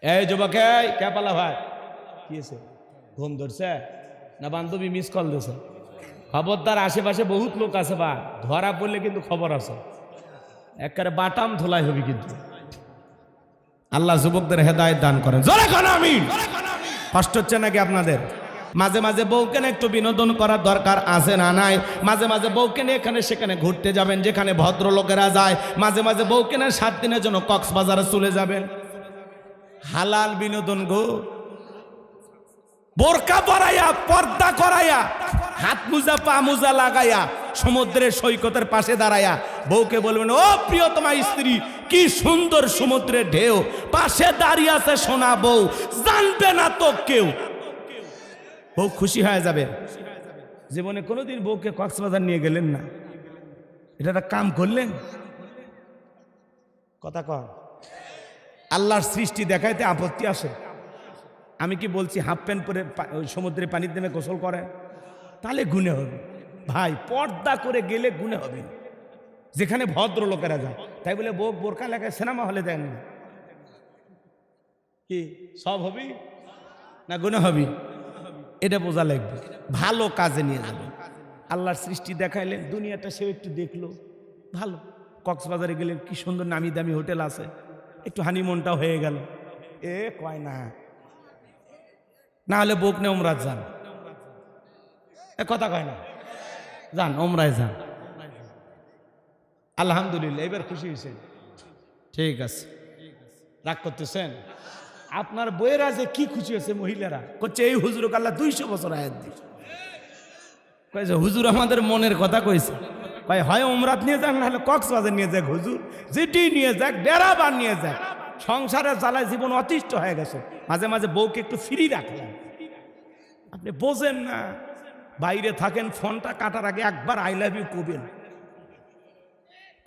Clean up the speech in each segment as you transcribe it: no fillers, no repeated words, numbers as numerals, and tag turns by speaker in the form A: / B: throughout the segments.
A: এই যুবক, কে পালা ভাই, কি হয়েছে? ঘুম ধরছে না বান্ধবী মিস কল দিয়েছে? খবরদার, আশেপাশে বহুত লোক আছে বা ধরা পড়লে কিন্তু খবর আছে, একেবারে বাটাম ধোলাই হবি কিন্তু। আল্লাহ যুবকদের হেদায়েত দান করেন। জোরে কোন আমিন। কষ্ট হচ্ছে নাকি আপনাদের? মাঝে মাঝে বউকে না একটু বিনোদন করার দরকার আছে না নাই? মাঝে মাঝে বউকে নিয়ে এখানে সেখানে ঘুরতে যাবেন, যেখানে ভদ্রলোকেরা যায়। মাঝে মাঝে বউকে না 7 দিনের জন্য কক্সবাজারে চলে যাবেন। হালাল বিনোদন গো। বোরকা পরাইয়া, পর্দা করাইয়া, হাত মোজা পা মোজা লাগাইয়া সমুদ্রের সৈকতের পাশে দাঁড়াইয়া বউকে বলবেন, ও প্রিয়তমা স্ত্রী, কি সুন্দর সমুদ্রের ঢেউ, পাশে দাঁড়িয়ে আছে সোনা বউ, জানবে না তো কেউ। বউ খুশি হয়ে যাবে। জীবনে কোনোদিন বউকে কক্সবাজার নিয়ে গেলেন না, এটা একটা কাম করলেন? কথা কন। আল্লাহর সৃষ্টি দেখাইতে আপত্তি আসে? আমি কি বলছি হাফ প্যান্ট পরে সমুদ্রে পানির নেমে গোসল করেন? তাহলে গুণে হবে ভাই। পর্দা করে গেলে গুণে হবে, যেখানে ভদ্র লোকেরা যায়। তাই বলে বউ বোরকা লাগায় সিনেমা হলে দেন না, কি সব হবি না গুণে হবি? এটা বোঝা লাগবে। ভালো কাজে নিয়ে যাবে। আল্লাহর সৃষ্টি দেখাইলেন, দুনিয়াটা সেও একটু দেখলো, ভালো। কক্সবাজারে গেলেন, কি সুন্দর নামি দামি হোটেল আছে, একটু হানিমুনটা হয়ে গেল। এ কয় না, না হলে বউক নে ওমরাত যান। এ কথা কয় না, যান ওমরায় যান। আলহামদুলিল্লাহ, এবার খুশি হয়েছেন? ঠিক আছে, রাগ করতেছেন? আপনার বইয়েরা যে কি খুশি হয়েছে, মহিলারা করছে এই হুজুর আল্লাহ 200 বছর আয়াত দিয়েছে। কয়েছে হুজুর আমাদের মনের কথা কইছে। কয় হয় ওমরাত নিয়ে যাক, না হলে কক্সবাজার নিয়ে যাক। হুজুর যেটি নিয়ে যাক, ডেরাবার নিয়ে যাক। সংসারের জ্বালায় জীবন অতিষ্ঠ হয়ে গেছে। মাঝে মাঝে বউকে একটু ফ্রি রাখলাম। আপনি বোঝেন না, বাইরে থাকেন, ফোনটা কাটার আগে একবার আই লাভ ইউ কবেন।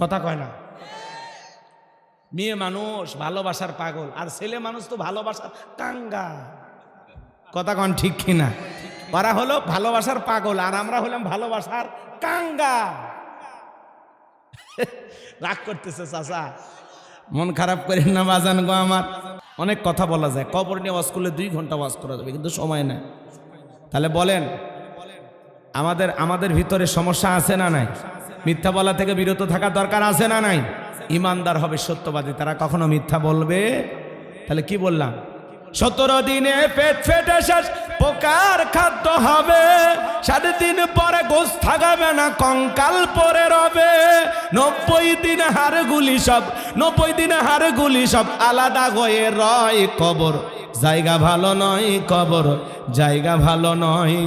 A: কথা কয় না? মেয়ে মানুষ ভালোবাসার পাগল, আর ছেলে মানুষ তো ভালোবাসার কাঙ্গা। কথা কন ঠিক কিনা? ওরা হলো ভালোবাসার পাগল, আর আমরা হলাম ভালোবাসার কাঙ্গা। রাগ করতেছে চাচা, মন খারাপ করেন না বাজান গো আমার। অনেক কথা বলা যায়, কবর নিয়ে ওয়াজ করলে 2 ঘন্টা ওয়াজ করা যাবে, কিন্তু সময় নাই। তাহলে বলেন, আমাদের ভিতরে সমস্যা আছে না নাই? মিথ্যা বলা থেকে বিরত থাকা দরকার আছে না নাই? ইমানদার হবে, সত্যবাদী, তারা কখনো মিথ্যা বলবে। তাহলে কি বললাম? 17 দিনে পেট ফেটে শেষ, পোকার খাদ্য হবে। 7 দিন পরে গোশ থাকাবে না, কঙ্কাল পরে রবে। 90 দিন হাড়গুলি সব, 90 দিন হাড়গুলি সব আলাদা হয়ে রয়। কবর জায়গা ভালো নয়, কবর জায়গা ভালো নয়।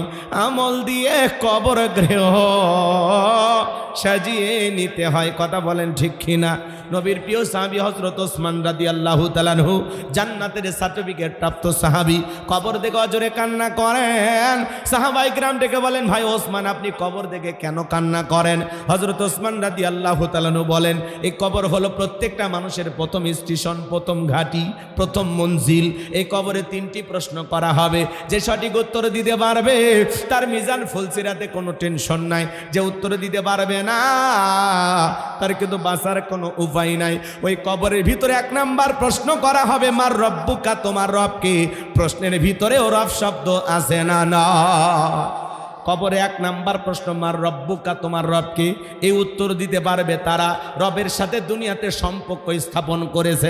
A: আমল দিয়ে কবর গৃহ সাজিয়ে নিতে হয়। কথা বলেন ঠিক কিনা? নবীর প্রিয় সাহাবী হযরত ওসমান রাদিয়াল্লাহু তাআলা আনহু, জান্নাতের সার্টিফিকেট প্রাপ্ত সাহাবী, কবর দেখে অজরে কান্না করেন। সাহাবায়ে কিরাম ডেকে বলেন, ভাই ওসমান, আপনি কবর দেখে কেন কান্না করেন? হযরত ওসমান রাদিয়াল্লাহু তাআলা আনহু বলেন, এই কবর হলো প্রত্যেকটা মানুষের প্রথম স্টেশন, প্রথম ঘাঁটি, প্রথম মঞ্জিল। এই কবরে 3টি প্রশ্ন করা হবে। যে সঠিক উত্তর দিতে পারবে তার মিজান ফুলসিরাতে কোনো টেনশন নাই। যে উত্তর দিতে পারবে না তার কিন্তু বাঁচার কোনো উপায় নাই। ওই কবরের ভিতরে 1 নাম্বার প্রশ্ন করা হবে, মার রব্বুকা, তোমার রব কে? প্রশ্নের ভিতরে ও রব শব্দ আছে না? না। কবরে 1 নাম্বার প্রশ্ন, মার রব্বুকা, তোমার রব কে? এই উত্তর দিতে পারবে তারা রবের সাথে দুনিয়াতে সম্পর্ক স্থাপন করেছে,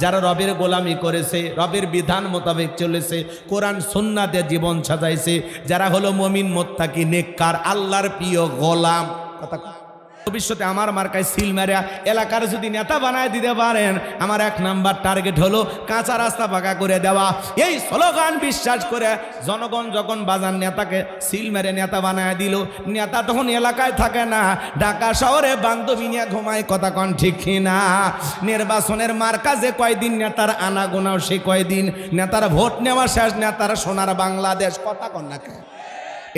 A: যারা রবের গোলামি করেছে, রবের বিধান মোতাবেক চলেছে, কোরআন সুন্নাতে জীবন সাজাইছে, যারা হলো মুমিন, মুত্তাকি, নেককার, আল্লাহর প্রিয় গোলাম। কথা ভবিষ্যতে আমার মার্কায় সিল মারিয়া এলাকার যদি নেতা বানায় দিতে পারেন, আমার 1 নাম্বার টার্গেট হলো কাঁচা রাস্তা পাকা করে দেওয়া। এই স্লোগান বিশ্বাস করে জনগণ যখন বাজার নেতাকে সিল মেরে নেতা বানায় দিল, নেতা তখন এলাকায় থাকে না, ঢাকা শহরে বান্ধবী নিয়ে ঘুমায়। কথা কন ঠিক কিনা? নির্বাচনের মার্কা যে কয়দিন নেতার আনাগোনাও সে কয়দিন, নেতার ভোট নেওয়া শেষ, নেতার সোনার বাংলাদেশ। কথা কন না কেন?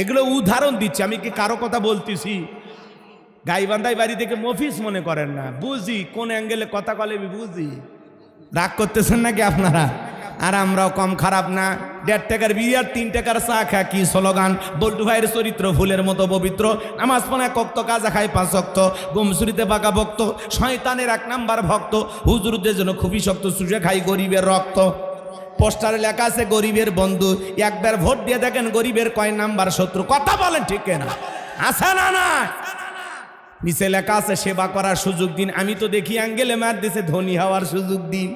A: এগুলো উদাহরণ দিচ্ছি, আমি কি কারো কথা বলতেছি? গাইবান্ধায় বাড়ি থেকে মফিস মনে করেন না, বুঝি কোন অ্যাঙ্গেলে কথা বলে, বুঝি। রাগ করতেছেন নাকি আপনারা? আর আমরাও কম খারাপ না। 1.5 টাকার বিড়ি আর 3 টাকার চা খা, কি স্লোগান! বল্টু ভাইয়ের চরিত্র ফুলের মতো পবিত্র, নামাজ পড়ে 1 ওয়াক্ত, কাজা খায় 5 ওয়াক্ত, গুমসুরিতে পাকা ভক্ত, শয়তানের 1 নাম্বার ভক্ত, হুজুরদের জন্য খুবই শক্ত, চুষে খাই গরিবের রক্ত। পোস্টারে লেখা আছে গরিবের বন্ধু, একবার ভোট দিয়ে দেখেন গরিবের কয় নাম্বার শত্রু। কথা বলেন ঠিক না? আছে না? না, নিচে লেখা আছে সেবা করার সুযোগ দিন। আমি তো দেখি অ্যাঙ্গেলে মার দিছে ধনী হওয়ার সুযোগ দিন।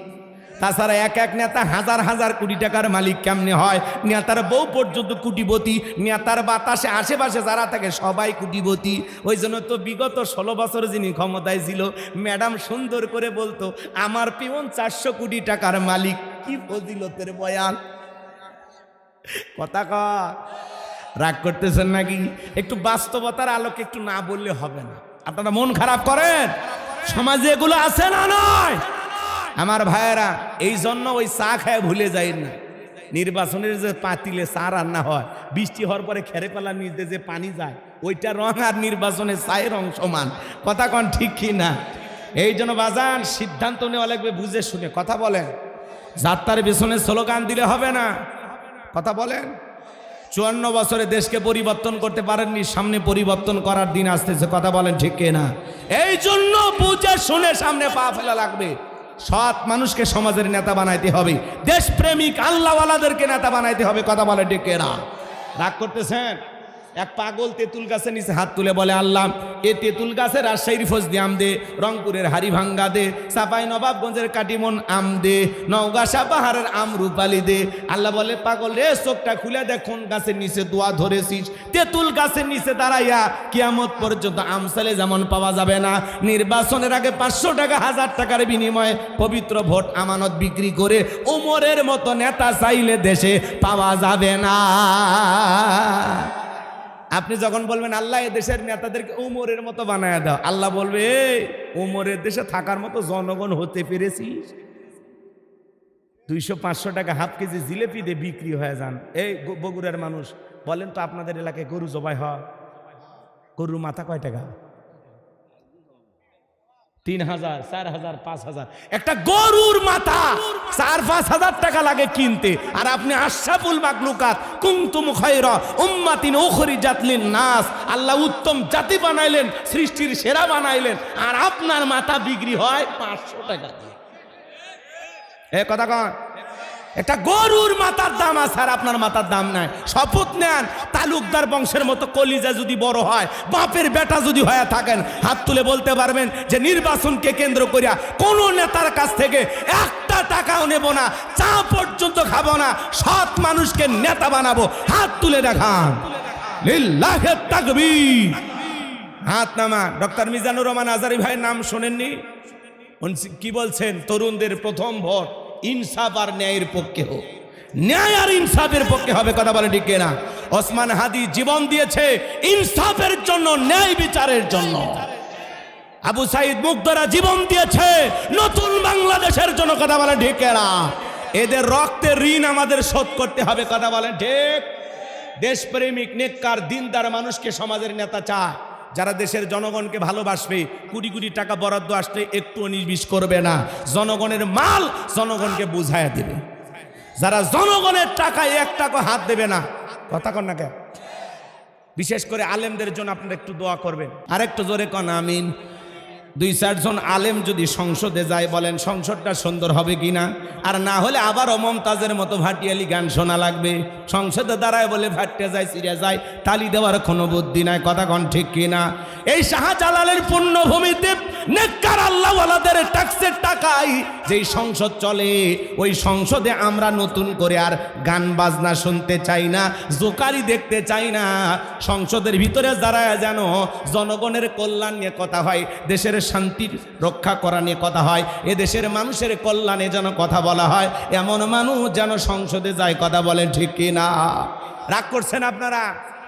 A: তাছাড়া এক এক নেতা হাজার হাজার কোটি টাকার মালিক কেমনে হয়? নেতার বউ পর্যন্ত কোটিপতি, নেতার বাতাসে আশেপাশে যারা থাকে সবাই কোটিপতি। ওই জন্য তো বিগত 16 বছর যিনি ক্ষমতায় ছিল, ম্যাডাম সুন্দর করে বলতো আমার পিয়ন 400 কোটি টাকার মালিক। কি ফজিলতের বয়ান! কথা কয়, রাগ করতেছেন নাকি? একটু বাস্তবতার আলোকে একটু না বললে হবে না। আপনারা মন খারাপ করেন, সমাজে এগুলো আছে না নয়? আমার ভাইয়েরা, এই জন্য ওই চা খায় ভুলে যায় না। নির্বাচনের যে পাতিলে চা রান্না হয়, বৃষ্টি হওয়ার পরে খেরে পালার নিচে যে পানি যায়, ওইটা রং আর নির্বাচনের চায়ের রং সমান। কথা কন ঠিক কি না? এই জন্য বাজান সিদ্ধান্ত নেওয়া লাগবে বুঝে শুনে। কথা বলেন, যাত্রার পেছনে স্লোগান দিলে হবে না। কথা বলেন, 54 বছরে দেশকে পরিবর্তন করতে পারেননি, সামনে পরিবর্তন করার দিন আসতেছে। কথা বলেন ঠিক কি না? এই জন্য বুঝে শুনে সামনে পা ফেলা লাগবে। সৎ মানুষকে সমাজের নেতা বানাইতে হবে, দেশপ্রেমিক আল্লাহওয়ালাদেরকে নেতা বানাইতে হবে। কথা বলে ঠিক কি না? রাগ করতেছেন? এক পাগল তেঁতুল গাছের নিচে হাত তুলে বলে আল্লাহ এ তেঁতুল গাছের রাজশাহীর ফজদি আম দে, রংপুরের হারিভাঙ্গা দে, চাপাই নবাবগঞ্জের কাটিমন আম দে, নওগাঁ পাহাড়ের আম রূপালি দে। আল্লাহ বলে পাগল রে, চোখটা খুলে দেখ কোন গাছের নিচে দোয়া ধরেছিস। তেঁতুল গাছের নিচে দাঁড়াইয়া কিয়ামত পর্যন্ত আম চালে যেমন পাওয়া যাবে না, নির্বাচনের আগে 500 টাকা 1000 টাকার বিনিময়ে পবিত্র ভোট আমানত বিক্রি করে ওমরের মতো নেতা চাইলে দেশে পাওয়া যাবে না। আপনি যখন বলবেন আল্লাহ এ দেশের নেতাদেরকে উমরের মতো বানায় দাও, আল্লাহ বলবে উমরের দেশে থাকার মতো জনগণ হতে পেরেছিস? 200-500 টাকা হাফ কেজি জিলেপি দিয়ে বিক্রি হয়ে যান। এই বগুড়ার মানুষ বলেন তো, আপনাদের এলাকায় গরু জবাই হয়? গরুর মাথা কয় টাকা? 3000, 4000, 5000। একটা গরুর মাথা 4-5 হাজার টাকা লাগে কিনতে। আর আপনি আশরাফুল মাখলুকাত কুনতুম খায়রা উম্মাতিন উখরিজাত লিন-নাস, আল্লাহ উত্তম জাতি বানাইলেন, সৃষ্টির সেরা বানাইলেন, আর আপনার মাথা বিক্রি হয় 500 টাকা দিয়ে। এ কথা কন, একটা গরুর মাথার দাম আছে আর আপনার মাথার দাম নাই। শপথ নেন, তালুকদার বংশের মতো কলিজা যদি বড় হয়, বাপের বেটা যদি হয়ে থাকেন, হাত তুলে বলতে পারবেন যে নির্বাচনকে কেন্দ্র করিয়া কোন নেতার কাছ থেকে 1 টাকাও নেব না, চা পর্যন্ত খাবো না, সৎ মানুষকে নেতা বানাবো। হাত তুলে দেখান, লিল্লাহি তাকবীর। হাত নামা। ডক্টর মিজানুর রহমান আজারি ভাইয়ের নাম শোনেননি? কি বলছেন? তরুণদের প্রথম ভোট ইনসাফ আর ন্যায়ের পক্ষে হোক, ন্যায় আর ইনসাফের পক্ষে হবে। কথা বলে ঠিক না? ওসমান হাদি জীবন দিয়েছে ইনসাফের জন্য, ন্যায় বিচারের জন্য। আবু সাইদ মুগদরা জীবন দিয়েছে নতুন বাংলাদেশের জন্য। কথা বলে ঠিক না? এদের রক্তের ঋণ আমাদের শোধ করতে হবে। কথা বলেন ঠিক? দেশপ্রেমিক নেককার দিনদার মানুষকে সমাজের নেতা চায়, যারা দেশের জনগণকে ভালোবাসবে। কোটি কোটি টাকা বরাদ্দ আসলে একটু 19-20 করবে না, জনগণের মাল জনগণকে বুঝাইয়া দেবে। যারা জনগণের টাকায় 1 টাকা হাত দেবে না। কথা কন না কেন? বিশেষ করে আলেমদের জন্য আপনারা একটু দোয়া করবেন। আর একটু জোরে কন আমিন। 2-4 জন আলেম যদি সংসদে যায়, বলেন সংসদটা সুন্দর হবে কিনা? আর না হলে আবারও মমতাজের মতো ভাটিয়ালি গান শোনা লাগবে। সংসদে দাঁড়ায় বলে ভাট্টে যায়, সিরিয়া যায়, তালি দেওয়ার কোনো বুদ্ধি নাই। কথা কন ঠিক কিনা? এই শাহজালালের পুণ্যভূমিতে নেককার আল্লাহওয়ালাদের ট্যাক্সের টাকায় যেই সংসদ চলে, ওই সংসদে আমরা নতুন করে আর গান বাজনা শুনতে চাই না, জোকারি দেখতে চাই না। সংসদের ভিতরে দাঁড়ায় যেন জনগণের কল্যাণ নিয়ে কথা হয়, দেশের শান্তির রক্ষা করা নিয়ে কথা হয়, এ দেশের মানুষের কল্যাণে যেন কথা বলা হয়, এমন মানুষ যেন সংসদে যায়। কথা বলেন ঠিক কিনা? রাগ করছেন আপনারা?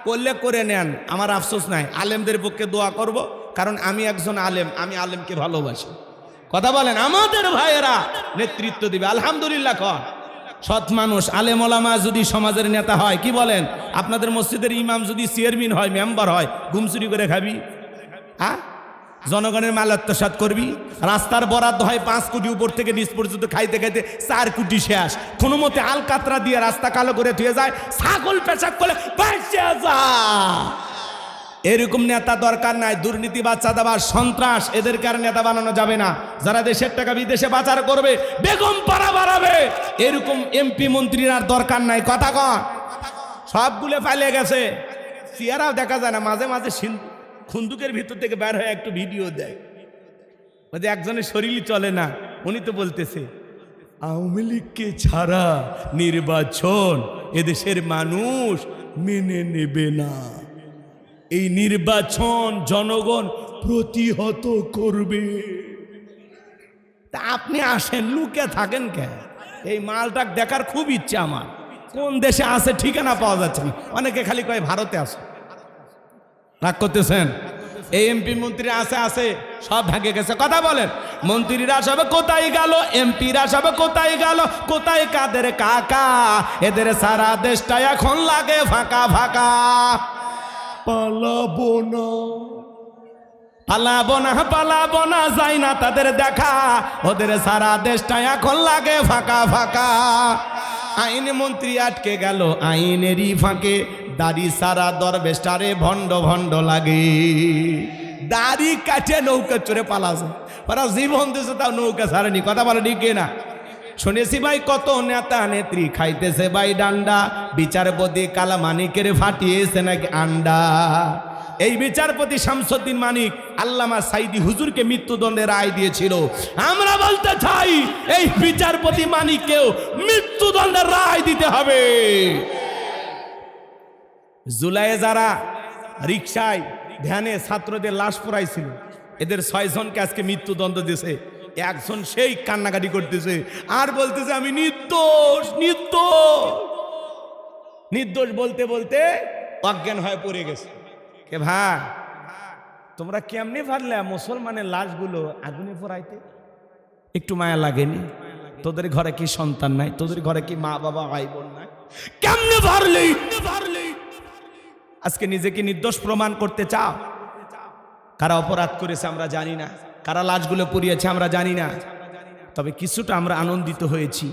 A: করলে করে নেন, আমার আফসোস নাই। আলেমদের পক্ষে দোয়া করব, কারণ আমি একজন আলেম, আমি আলেমকে ভালোবাসি। কথা বলেন, আমাদের ভাইয়েরা নেতৃত্ব দিবে। আলহামদুলিল্লাহ কর। সৎ মানুষ আলেম ওলামা যদি সমাজের নেতা হয়, কি বলেন? আপনাদের মসজিদের ইমাম যদি চেয়ারম্যান হয়, মেম্বার হয়, গুমচুরি করে খাবি? হ্যাঁ, জনগণের মাল আত্মসাৎ করবি? রাস্তার বরাদ্দ হয় 5 কোটি, উপর থেকে নিচ পর্যন্ত খাইতে খাইতে 4 কোটি শেষ। কোনো মতে আলকাতরা দিয়ে রাস্তা কালো করে ধুয়ে যায়, ছাগল পেশাব করে বাঁচে যা। এরকম নেতা দরকার নাই। দুর্নীতি, চাঁদাবাজ, সন্ত্রাস, এদেরকে আর নেতা বানানো যাবে না। যারা দেশের টাকা বিদেশে পাচার করবে, বেগম পাড়া বাড়াবে, এরকম এমপি মন্ত্রীর আর দরকার নাই। কথা কন, সবগুলো পালিয়ে গেছে। চেহারাও দেখা যায় না, মাঝে মাঝে খুন্দুকের ভিতর থেকে বের হয়ে একটু ভিডিও দেয়। ওই যে একজনের শরীরই চলে না, উনি তো বলতেছে আওয়ামী লীগকে ছাড়া নির্বাচন এদেশের মানুষ মেনে নেবে না, এই নির্বাচন জনগণ প্রতিহত করবে। তা আপনি আসেন, লুকে থাকেন কেন? এই মালটা দেখার খুব ইচ্ছা আমার। কোন দেশে আছে ঠিকানা পাওয়া যাচ্ছে না। অনেকে খালি কয় ভারতে আছে। রাগ করতেছেন? এই এমপি মন্ত্রী আছে সব ভাগে গেছে। কথা বলেন, মন্ত্রীরা সব কোথায় গেল? এমপিরা সব কোথায় গেল? কোথায় কাদের কাকা? এদের সারা দেশটা এখন লাগে ফাঁকা ফাঁকা। পালাবো না, পালাবো না, পালাবো না, যাই না তাদের দেখা। ওদের সারা দেশটা এখন লাগে ফাঁকা ফাঁকা। আইন মন্ত্রী আটকে গেল আইনেরই ফাঁকে। দাড়ি সারা দরবেশটারে ভণ্ড ভণ্ড লাগে। দাড়ি কাটে নৌকা চড়ে পালাছে, ওরা জীবন দিয়েছে তাও নৌকা ছাড়েনি। কথা বলে ঠিক না? শুনেছি ভাই কত নেতা নেত্রী খাইতেছে ভাই ডান্ডা। বিচারপতি কালা মানিকের ফাটিয়েছে নাকি আন্ডা। এই বিচারপতি শামসুদ্দিন মানিক আল্লামা সাইদি হুজুরকে মৃত্যুদণ্ডের রায় দিয়েছিল। আমরা বলতে চাই এই বিচারপতি মানিককেও মৃত্যুদণ্ডের রায় দিতে হবে। জুলাইয়ে যারা রিকশায় ধ্যানে ছাত্রদের লাশ পোড়াইছিল, এদের 6 জনকে আজকে মৃত্যুদণ্ড দিয়েছে। একজন সেই কান্নাকাটি করতেছে আর বলতেছে আমি নির্দোষ নির্দোষ নির্দোষ বলতে বলতে অজ্ঞান হয়ে পড়ে গেছে। কে ভাই, তোমরা কেমনে পারলে মুসলমানের লাশগুলো আগুনে পোড়াইতে? একটু মায়া লাগেনি? তোদের ঘরে কি সন্তান নাই? তোদের ঘরে কি মা বাবা ভাই বোন নাই? কেমনে পারলি? আজকে নিজেকে নির্দোষ প্রমাণ করতে চাও? কারা অপরাধ করেছে আমরা জানি না, কারা লাশগুলো পুড়িয়েছে আমরা জানি না। তবে কিছুটা আমরা আনন্দিত হয়েছি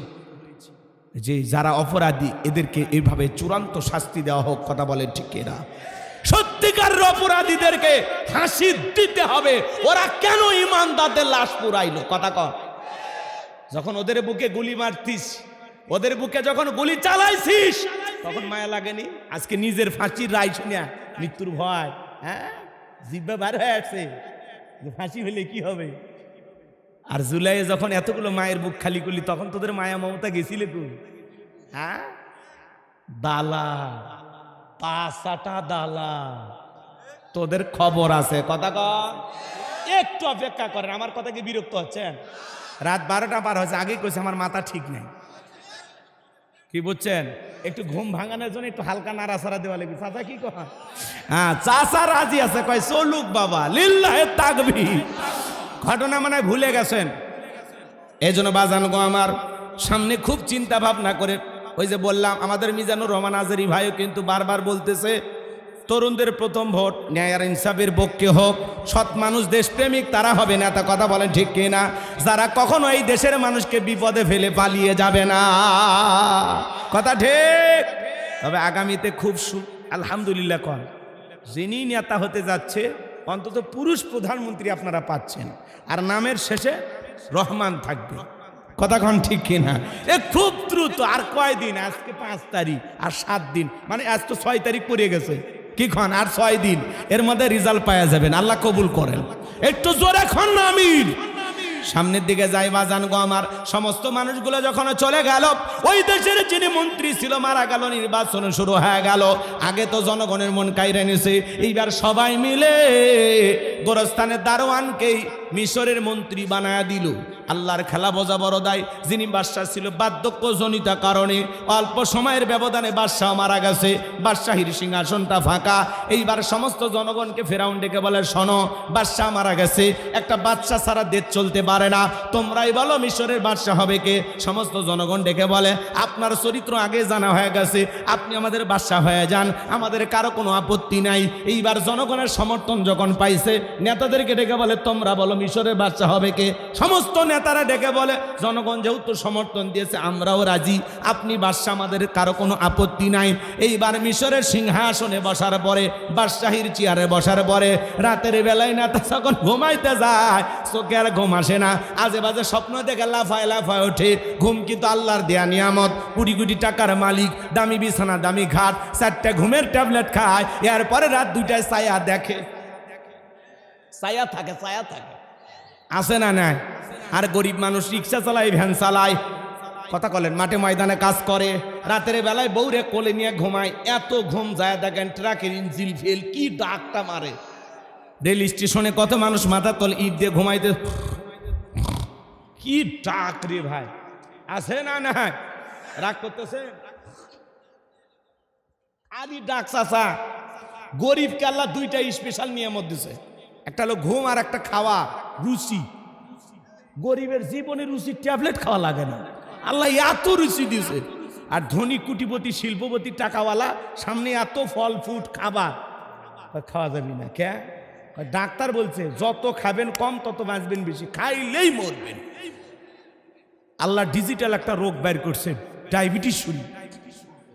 A: যে যারা অপরাধী এদেরকে এইভাবে চূড়ান্ত শাস্তি দেওয়া হোক। কথা বলেন ঠিক না? সত্যিকার অপরাধীদেরকে ফাঁসি দিতে হবে। ওরা কেন ইমানদারদের লাশ পুড়াইলো? কথা কর। যখন ওদের বুকে গুলি মারতিস, ওদের বুকে যখন গুলি চালাইছিস, তখন মায়া লাগেনি? আজকে নিজের ফাঁসির রায় শুনিয়া মৃত্যুর ভয়, হ্যাঁ, জিব্বা বার হয়ে আসছে, ফাঁসি হলে কি হবে? আর জুলাইয়ে যখন এতগুলো মায়ের বুক খালি করলি, তখন তোদের মায়া মমতা গেছিলে তুই? হ্যাঁ, দালা 5-8টা দালা, তোদের খবর আছে। কথা কর, একটু অপেক্ষা করেন। আমার কথা কি বিরক্ত হচ্ছেন? রাত 12টা পার হয়েছে, আগেই কইছে আমার মাথা ঠিক নেই। কি বুঝছেন? একটু ঘুম ভাঙানোর জন্য একটু হালকা নাড়াচাড়া দেওয়া লাগবে। চাচা কি কয়? হ্যাঁ, চাচা রাজি আছে, কয় চলুক বাবা, লিল্লাহে তাকবীর। ঘটনা মানে ভুলে গেছেন। এই জন্য বাজান গো আমার, সামনে খুব চিন্তা ভাবনা করে, ওই যে বললাম আমাদের মিজানুর রহমান আজহারী ভাইও কিন্তু বারবার বলতেছে তরুণদের প্রথম ভোট ন্যায় আর ইনসাফের পক্ষে হোক। সৎ মানুষ দেশপ্রেমিক তারা হবে না। তা কথা বলেন ঠিক কিনা? যারা কখনো এই দেশের মানুষকে বিপদে ফেলে পালিয়ে যাবে না। কথা ঠিক। তবে আগামীতে খুব আলহামদুলিল্লাহ কন, যিনি নেতা হতে যাচ্ছে অন্তত পুরুষ প্রধানমন্ত্রী আপনারা পাচ্ছেন, আর নামের শেষে রহমান থাকবে। কথা কন ঠিক কিনা? এ খুব দ্রুত। আর কয়দিন? আজকে 5 তারিখ, আর 7 দিন, মানে আজ তো 6 তারিখ পড়ে গেছে। কি খন? আর 6 দিন, এর মধ্যে রেজাল্ট পাওয়া যাবেন। আল্লাহ কবুল করেন। একটু জোরে খন না আমিন। সামনের দিকে যাই বাজান গো আমার। সমস্ত মানুষগুলো যখন চলে গেল, ওই দেশের যিনি মন্ত্রী ছিল মারা গেল, নির্বাচন শুরু হয়ে গেল। আগে তো জনগণের মন কাইরে নিছে, এইবার সবাই মিলে গোরস্থানের দারোয়ানকেই মিশরের মন্ত্রী বানায়া দিল। আল্লাহর খেলা বোঝা বড় দায়। যিনি বাদশাহ ছিল বার্ধক্যজনিত কারণে অল্প সময়ের ব্যবধানে বাদশাহ মারা গেছে, বাদশাহীর সিংহাসনটা ফাঁকা। এইবার সমস্ত জনগণকে ফেরাউন ডেকে বলে, শোনো, বাদশাহ মারা গেছে, একটা বাদশাহ ছাড়া দেশ চলতে পারে না, তোমরাই বলো মিশরের বাদশাহ হবে কে? সমস্ত জনগণ ডেকে বলে, আপনার চরিত্র আগে জানা হয়ে গেছে, আপনি আমাদের বাদশাহ হয়ে যান, আমাদের কারো কোনো আপত্তি নাই। এইবার জনগণের সমর্থন যখন পাইছে, নেতাদেরকে ডেকে বলে তোমরা বলো মিশরের বাদশা হবে কে? সমস্ত নেতারা ডেকে বলে জনগণ যেহেতু সমর্থন দিয়েছে আমরাও রাজি, আপনি বাদশা, আমাদের কারো কোনো আপত্তি নাই। এইবার মিশরের সিংহাসনে বসার পরে, বাদশাহীর চেয়ারে বসার পরে রাতের বেলায় নেতা যখন ঘুমাইতে যায় চোখে আর ঘুম আসে না, আজে বাজে স্বপ্ন দেখে লাফায় লাফায় ওঠে। ঘুম কিন্তু আল্লাহর দেয়া নিয়ামত, কোটি কোটি টাকার মালিক, দামি বিছানা, দামি ঘাট, 4টা ঘুমের ট্যাবলেট খায়, এরপরে রাত 2টায় ছায়া দেখে। ছায়া থাকে, ছায়া থাকে, আসে না নাই? আর গরিব মানুষ রিক্সা চালায়, ভ্যান চালায়, কথা বলেন, মাঠে ময়দানে কাজ করে, রাতের বেলায় বউরে কোলে নিয়ে ঘুমায়। এত ঘুম যায় দেখেন ট্রাকের ইঞ্জিল ফেল, কি ডাকটা মারে। রেল স্টেশনে কত মানুষ মাথা তল ইট দিয়ে ঘুমাইতে, কি ডাক রে ভাই, আছে না না? রাগ করতেছে, আদি ডাক চাচা। গরিবকে আল্লাহ 2টা স্পেশাল নিয়ামত দিছে, একটা হলো ঘুম আর একটা খাওয়া রুচি। গরিবের জীবনে রুচি ট্যাবলেট খাওয়া লাগে না, আল্লাহ এত রুচি দিছে। আর ধনী কুটিপতি শিল্পপতি টাকাওয়ালা সামনে এত ফল ফুট খাবার, খাওয়া যাবে না কে? ডাক্তার বলছে যত খাবেন কম তত বাঁচবেন বেশি, খাইলেই মরবেন। আল্লাহ ডিজিটাল একটা রোগ বের করছে, ডায়াবেটিস শুনি।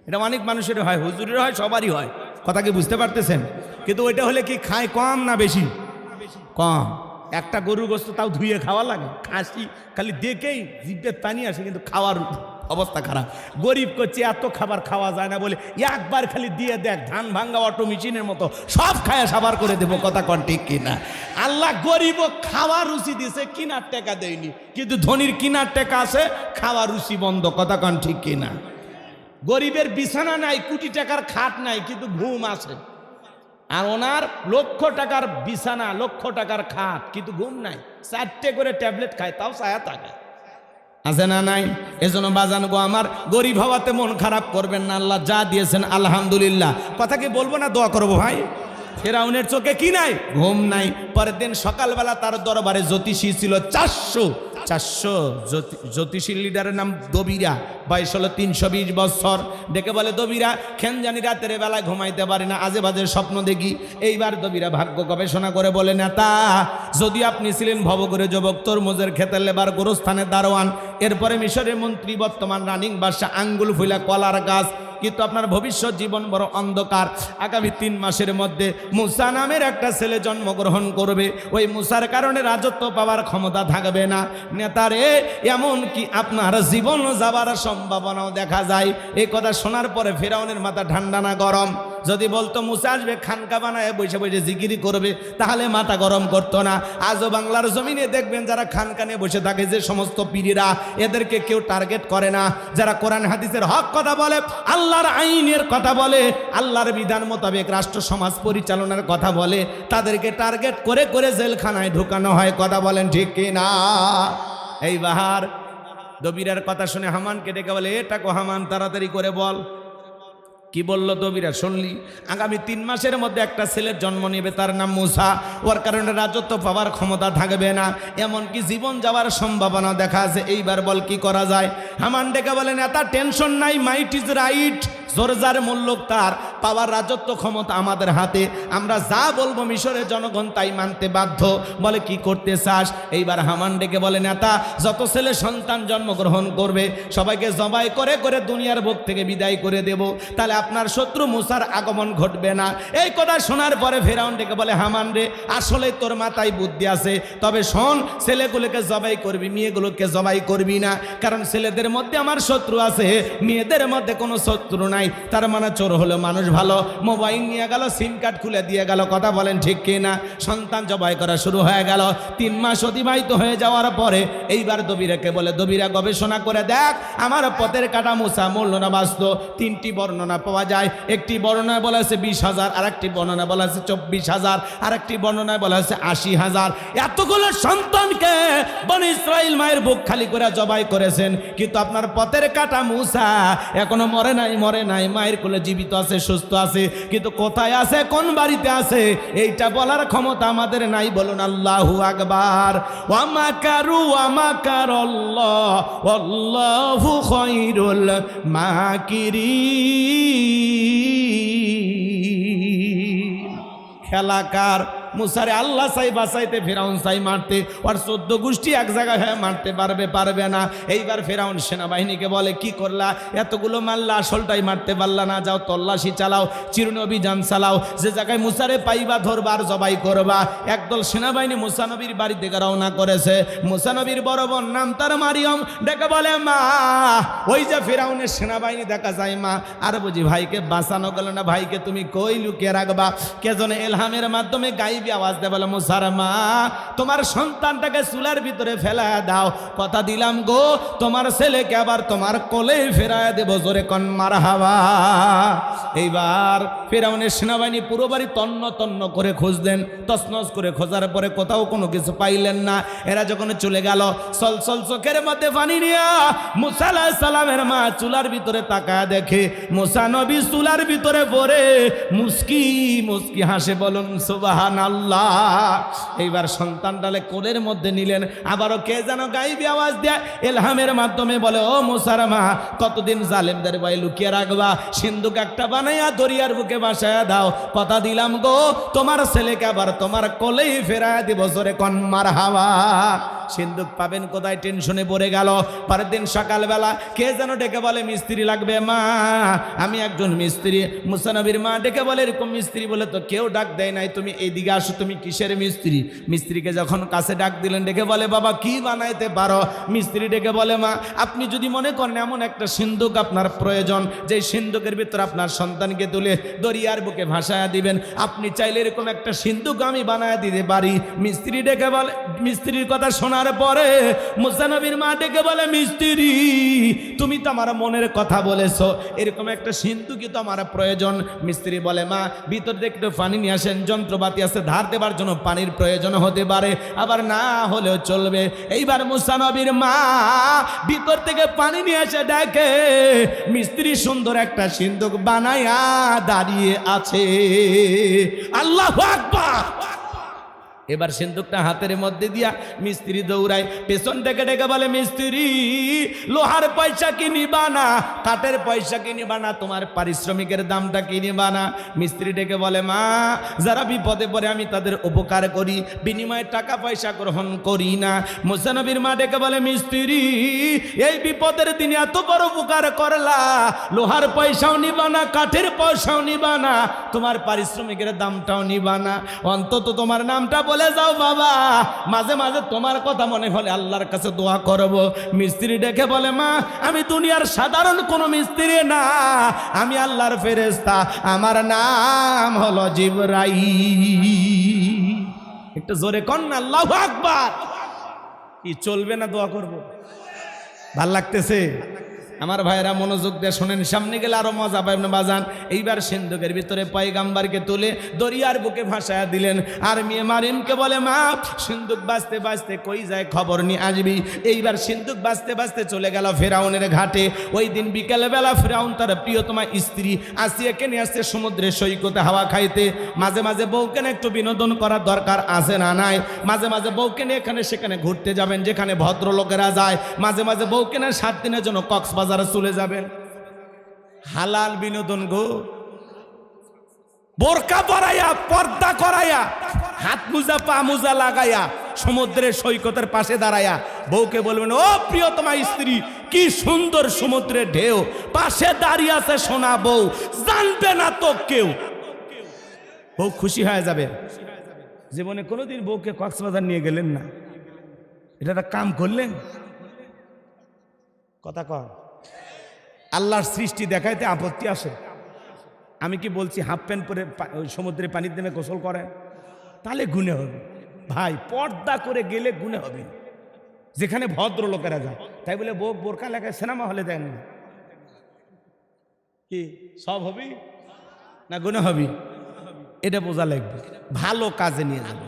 A: এটা অনেক মানুষের হয়, হুজুরের হয়, সবারই হয়, কথা কি বুঝতে পারতেছেন? কিন্তু ওইটা হলে কি খায় কম না বেশি? কম। একটা গরুর গোস্ত তাও ধুয়ে খাওয়া লাগে, খাসি খালি দেখেই জিভে পানি আসে, কিন্তু খাওয়ার অবস্থা খারাপ। গরিব করছে এত খাবার খাওয়া যায় না বলে একবার খালি দিয়ে দেখ, ধান ভাঙ্গা অটো মেশিনের মতো সব খায়া সাবার করে দেবো, কথা কন ঠিক কিনা? আল্লাহ গরিবও খাওয়ার রুচি দিছে, কিনার টাকা দেয়নি, কিন্তু ধনীর কিনার টাকা আছে, খাওয়ার রুচি বন্ধ, কথা কন ঠিক কিনা? গরিবের বিছানা নাই, কোটি টাকার খাট নাই, কিন্তু ঘুম আছে। আর ওনার লক্ষ টাকার বিছানা, লক্ষ টাকার খাট, কিন্তু ঘুম নাই। 4টে করে ট্যাবলেট খায়, তাও ছায়া থাকে, আছে না নাই? এজন্য বাজান গো আমার, গরিব হওয়াতে মন খারাপ করবেন না, আল্লাহ যা দিয়েছেন আলহামদুলিল্লাহ। কথা কি বলবো না, দোয়া করবো ভাই? ফেরাউনের চোখে কি নাই? ঘুম নাই। পরের দিন সকালবেলা তার দরবারে জ্যোতিষী ছিল 400 জ্যোতিষী লিডারের নাম দবিরা, বয়স হলো 320 বছর। ডেকে বলে দবিরা, খেন জানি রাতের বেলায় ঘুমাইতে পারি না, আজে বাজে স্বপ্ন দেখি। এইবার দবিরা ভাগ্য গবেষণা করে বলে নেতা, যদি আপনি ছিলেন ভবঘুরে যুবক, তরমুজের খেতের লেবার, গোরস্থানের দারোয়ান, এরপরে মিশরের মন্ত্রী, বর্তমান রানিং বাদশা, আঙ্গুল ফুলা কলার গাছ, কিন্তু আপনার ভবিষ্যৎ জীবন বড় অন্ধকার। আগামী 3 মাসের মধ্যে মুসা নামের একটা ছেলে জন্মগ্রহণ করবে, ওই মুসার কারণে রাজত্ব পাওয়ার ক্ষমতা থাকবে না। নেতারে, এমন কি আপনার জীবন যাবার সম্ভাবনাও দেখা যায়। এই কথা শোনার পরে ফেরাউনের মাথা ঠান্ডা না গরম? যদি বলতো মুসা আসবে খানকা বানায় বসে বসে জিকিরি করবে, তাহলে মাথা গরম করতো না। আজও বাংলার জমিনে দেখবেন যারা খানকানে বসে থাকে, যে সমস্ত পীরেরা, এদেরকে কেউ টার্গেট করে না। যারা কোরআন হাদিসের হক কথা বলে, আল্লাহর আইনের কথা বলে, আল্লাহর বিধান মোতাবেক রাষ্ট্র সমাজ পরিচালনার কথা বলে, তাদেরকে টার্গেট করে করে জেলখানায় ঢুকানো হয়, কথা বলেন ঠিক কিনা? এইবার দবিরার কথা শুনে হামানকে ডেকে বলে, এটা কো হামান, তাড়াতাড়ি করে বল। কি বললো দবিরা শুনলি? আগামী 3 মাসের মধ্যে একটা ছেলের জন্ম নেবে, তার নাম মুসা, ওর কারণে রাজত্ব পাওয়ার ক্ষমতা থাকবে না, এমনকি জীবন যাওয়ার সম্ভাবনা দেখা আছে। এইবার বল কি করা যায়? হামান ডেকে বলেন, এত টেনশন নাই, মাইট ইজ রাইট, জোর যার মূল্য তার, পাওয়ার রাজত্ব ক্ষমতা আমাদের হাতে, আমরা যা বলবো মিশরের জনগণ তাই মানতে বাধ্য। বলে কি করতে চাস? এইবার হামান ডেকে বলে, নেতা, যত ছেলে সন্তান জন্মগ্রহণ করবে সবাইকে জবাই করে করে দুনিয়ার বুক থেকে বিদায় করে দেব, তাহলে আপনার শত্রু মুসার আগমন ঘটবে না। এই কথা শোনার পরে ফেরাউন ডেকে বলে, হামান রে, আসলে তোর মাথায় বুদ্ধি আছে, তবে শোন, ছেলেগুলোকে জবাই করবি, মেয়েগুলোকে জবাই করবি না, কারণ ছেলেদের মধ্যে আমার শত্রু আছে, মেয়েদের মধ্যে কোনো শত্রু নাই। তার মানে চোর হলো মানুষ ভালো, মোবাইল নিয়ে গেল, সিম কার্ড খুলে দিয়ে গেল, কথা বলেন ঠিক কিনা? সন্তান জবাই করা শুরু হয়ে গেল। 3 মাস অতিবাহিত হয়ে যাওয়ার পরে এইবার দবিরাকে বলে, দবিরা গবেষণা করে দেখ, আমার পথের কাটা মুসা মূল্য না বাস্তব। 3টি বর্ণনা পাওয়া যায়, একটি বর্ণনায় বলা আছে 20,000, আর একটি বর্ণনায় বলা আছে 24,000, আর একটি বর্ণনায় বলা আছে 80,000। এতগুলো সন্তানকে বনি ইসরাইল মায়ের বুক খালি করে জবাই করেছেন, কিন্তু আপনার পথের কাটা মুসা এখনো মরে নাই, মরে নাই, মায়ের কোলে জীবিত আছে, সুস্থ আছে, কিন্তু কোথায় আছে, কোন বাড়িতে আছে, এইটা বলার ক্ষমতা আমাদের নাই। বলুন আল্লাহু আকবার। ওয়া মাকারু ওয়া মাকারাল্লাহ ওয়াল্লাহু খায়রুল মাকিরিন। খেলাকার মুসারে আল্লাহ চাই বাঁচাইতে, ফেরাউন চাই মারতে, আর 14 গোষ্ঠী এক জায়গায় হয়ে মারতে পারবে না। এইবার ফেরাউন সেনাবাহিনীকে বলে, কি করলা, এতগুলো মারলা, আসলটাই মারতে পারলা না, যাও তল্লাশি চালাও, চিরুনি অভিযান চালাও, যে জায়গায় মুসারে পাইবা ধরবা আর জবাই করবা। একদল সেনাবাহিনী মুসা নবীর বাড়ি থেকে রওনা করেছে। মুসা নবীর বড় বোন নাম তার মারিয়ম, ডেকে বলে, মা ওই যে ফেরাউনের সেনাবাহিনী দেখা যায় মা। আর বুঝি ভাইকে বাঁচানো গেল না, ভাইকে তুমি কই লুকিয়ে রাখবা? কে যেন এলহামের মাধ্যমে গাইবি আওয়াজ দেয়, বলে, মুসার মা তোমার সন্তানটাকে চুলার ভিতরে ফেলা দাও, কথা দিলাম গো তোমার ছেলেকে আবার তোমার কোলে ফেরায় দেব, জোরে কন মারহাবা। এইবার ফেরাউনের সেনাবাহিনী পুরো বাড়ি তন্ন তন্ন করে খুঁজলেন, তছনছ করে খোঁজার পরে কোথাও কোনো কিছু পাইলেন না। এরা যখন চলে গেল, সলসল চোখের মধ্যে পানি নিয়া মুসা আলাইহিস সালামের মা চুলার ভিতরে তাকায় দেখে মুসা নবী চুলার ভিতরে পড়ে মুস্কি মুস্কি হাসে, বলুন সুবহানাল্লাহ। এইবার সন্তানটালে কোলের মধ্যে নিলেন, আবারও কে যেন গাইবি আওয়াজ দেয় এলহামের মাধ্যমে, বলে, ও মুসার মা কতদিন জালেমদের ভয় লুকিয়ে রাখবা, সিন্ধুক একটা বানাইয়া দরিয়ার বুকে বাসায় দাও, কথা দিলাম গো তোমার ছেলেকে আবার তোমার কোলেই ফেরায় দিব, জোরে কন মারহাবা। সিন্ধুক পাবেন কোথায়, টেনশনে পড়ে গেল। পরের দিন সকালবেলা কে যেন ডেকে বলে, মিস্ত্রি লাগবে মা, আমি একজন মিস্ত্রি। মুসা নবীর মা ডেকে বলে, এরকম মিস্ত্রি বলে তো কেউ ডাক দেয় নাই, তুমি এইদিকে আসো, তুমি কিসের মিস্ত্রি? মিস্ত্রিকে যখন কাছে ডাক দিলেন, ডেকে বলে, বাবা কি বানাইতে পারো? মিস্ত্রি ডেকে বলে, মা আপনি যদি মনে করেন এমন একটা সিন্ধুক আপনার প্রয়োজন, যে সিন্ধুকের ভিতর আপনার সন্তানকে তুলে দরিয়ার বুকে ভাসায়া দিবেন, আপনি চাইলে এরকম একটা সিন্ধুক আমি বানায় দিতে পারি। মিস্ত্রি ডেকে বলে, মিস্ত্রির কথা শোনার পরে মুসা নবীর মা ডেকে বলে, মিস্ত্রি তুমি তো আমার মনের কথা বলেছো, এরকম একটা সিন্ধুকই তো আমার প্রয়োজন। মিস্ত্রি বলে, মা ভিতর থেকে একটু পানি নিয়ে আসেন, যন্ত্রপাতি আছে, ধার দেবার জন্য পানির প্রয়োজন হতে পারে, আবার না হলেও চলবে। এইবার মুসা নবীর মা ভিতর থেকে পানি নিয়ে এসে দেখে মিস্ত্রি সুন্দর একটা সিন্ধুক বানায়া দাঁড়িয়ে আছে। আল্লাহু আকবার। এবার সিন্ধুকটা হাতের মধ্যে দিয়া মিস্ত্রি দৌড়ায়, পেছন থেকে ডেকে বলে, মিস্ত্রি লোহার পয়সা কি নিবা না, কাঠের পয়সা কি নিবা না, তোমার পারিশ্রমিকের দামটা কি নিবা না? মিস্ত্রি ডেকে বলে, মা যারা বিপদে পড়ে আমি তাদের উপকার করি, বিনিময়ে টাকা পয়সা গ্রহণ করি না। মুসা নবীর মা ডেকে বলে, মিস্ত্রি এই বিপদের দিনে এত বড় উপকার করলা, লোহার পয়সাও নিবা না, কাঠের পয়সাও নিবা না, তোমার পারিশ্রমিকের দামটাও নিবা না, অন্তত তোমার নামটা বলে যাও বাবা, মাঝে মাঝে তোমার কথা মনে হলে আল্লাহর কাছে দোয়া করব। মিস্ত্রি ডেকে বলে, মা আমি দুনিয়ার সাধারণ কোনো মিস্ত্রি না, আমি আল্লাহর ফেরেশতা, আমার নাম হলো জিবরাইল। একটু জোরে কন না আল্লাহু আকবার। কি চলবে না দোয়া করব? ভাল লাগতেছে? আমার ভাইরা মনোযোগ দিয়ে শোনেন, সামনে গেলে আরো মজা পাবেন বাজান। এইবার সিন্ধুকের ভিতরে পয়গাম্বরকে তুলে দরিয়ার বুকে ভাসায়া দিলেন। আর মেয়ে মারিমকে বলে, মা সিন্ধুক বাঁচতে বাঁচতে কই যায় খবর নিয়ে আসবি। এইবার সিন্ধুক বাঁচতে বাঁচতে চলে গেল ফেরাউনের ঘাটে। ওই দিন বিকেলবেলা ফেরাউন তার প্রিয়তমা স্ত্রী আসিয়াকে নিয়ে আসছে সমুদ্রের সৈকতে হাওয়া খাইতে। মাঝে মাঝে বউকে একটু বিনোদন করার দরকার আছে না নাই? মাঝে মাঝে বউকে নিয়ে এখানে সেখানে ঘুরতে যাবেন, যেখানে ভদ্রলোকেরা যায়। মাঝে মাঝে বউকে নিয়ে 7 দিনের জন্য কক্সবাজার চলে যাবেন। হালাল বিনোদন গো। বোরকা পরাইয়া, পর্দা করাইয়া, হাত মোজা পা মোজা লাগাইয়া সমুদ্রের সৈকতের পাশে দাঁড়াইয়া বউকে বলবেন, ও প্রিয়তমা স্ত্রী কি সুন্দর সমুদ্রের ঢেউ, পাশে দাঁড়িয়ে আছে সোনা বউ, জানবে না তো কেউ। বউ খুশি হয়ে যাবে। জীবনে কোনোদিন বউকে কক্সবাজার নিয়ে গেলেন না, এটা একটা কাম করলেন? কথা কয়। আল্লাহর সৃষ্টি দেখাইতে আপত্তি আসে? আমি কি বলছি হাফ প্যান্ট পরে সমুদ্রে পানির নেমে গোসল করেন? তাহলে গুণে হবে ভাই। পর্দা করে গেলে গুণে হবে, যেখানে ভদ্র লোকেরা যায়। তাই বলে বোরকা লেখায় সিনেমা হলে দেন না, কি সব হবি না গুণে হবি? এটা বোঝা লাগবে। ভালো কাজে নিয়ে যাবে।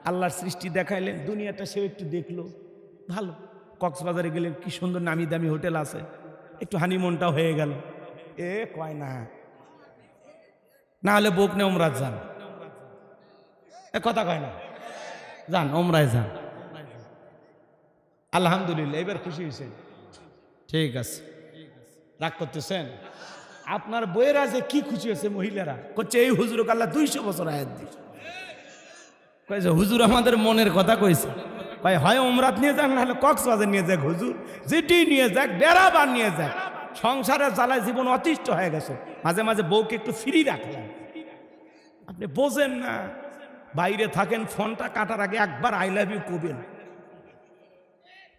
A: আল্লাহর সৃষ্টি দেখাইলেন, দুনিয়াটা সেও একটু দেখলো, ভালো। কক্সবাজারে গেলে কি সুন্দর নামি দামি হোটেল আছে, একটু হানিমুনটাও হয়ে গেল। এ কয় না, না হলে বুক নে ওমরাজ যান। এ কথা কয় না, যান ওমরায় যান। আলহামদুলিল্লাহ, এবার খুশি হয়েছেন? ঠিক আছে, রাগ করতেছেন? আপনার বইয়েরা যে কি খুশি হয়েছে, মহিলারা করছে এই হুজুরকে আল্লাহ 200 বছর আয়াত দিয়েছে। কয়েছে হুজুর আমাদের মনের কথা কইছে, ভাই হয় উমরাত নিয়ে যাক, নাহলে কক্সবাজার নিয়ে যাক, হুজুর যেটি নিয়ে যাক, ডেরাবার নিয়ে যাক। সংসারের জ্বালায় জীবন অতিষ্ঠ হয়ে গেছে, মাঝে মাঝে বউকে একটু ফ্রি রাখলাম। আপনি বোঝেন না, বাইরে থাকেন, ফোনটা কাটার আগে একবার আই লাভ ইউ কবেন,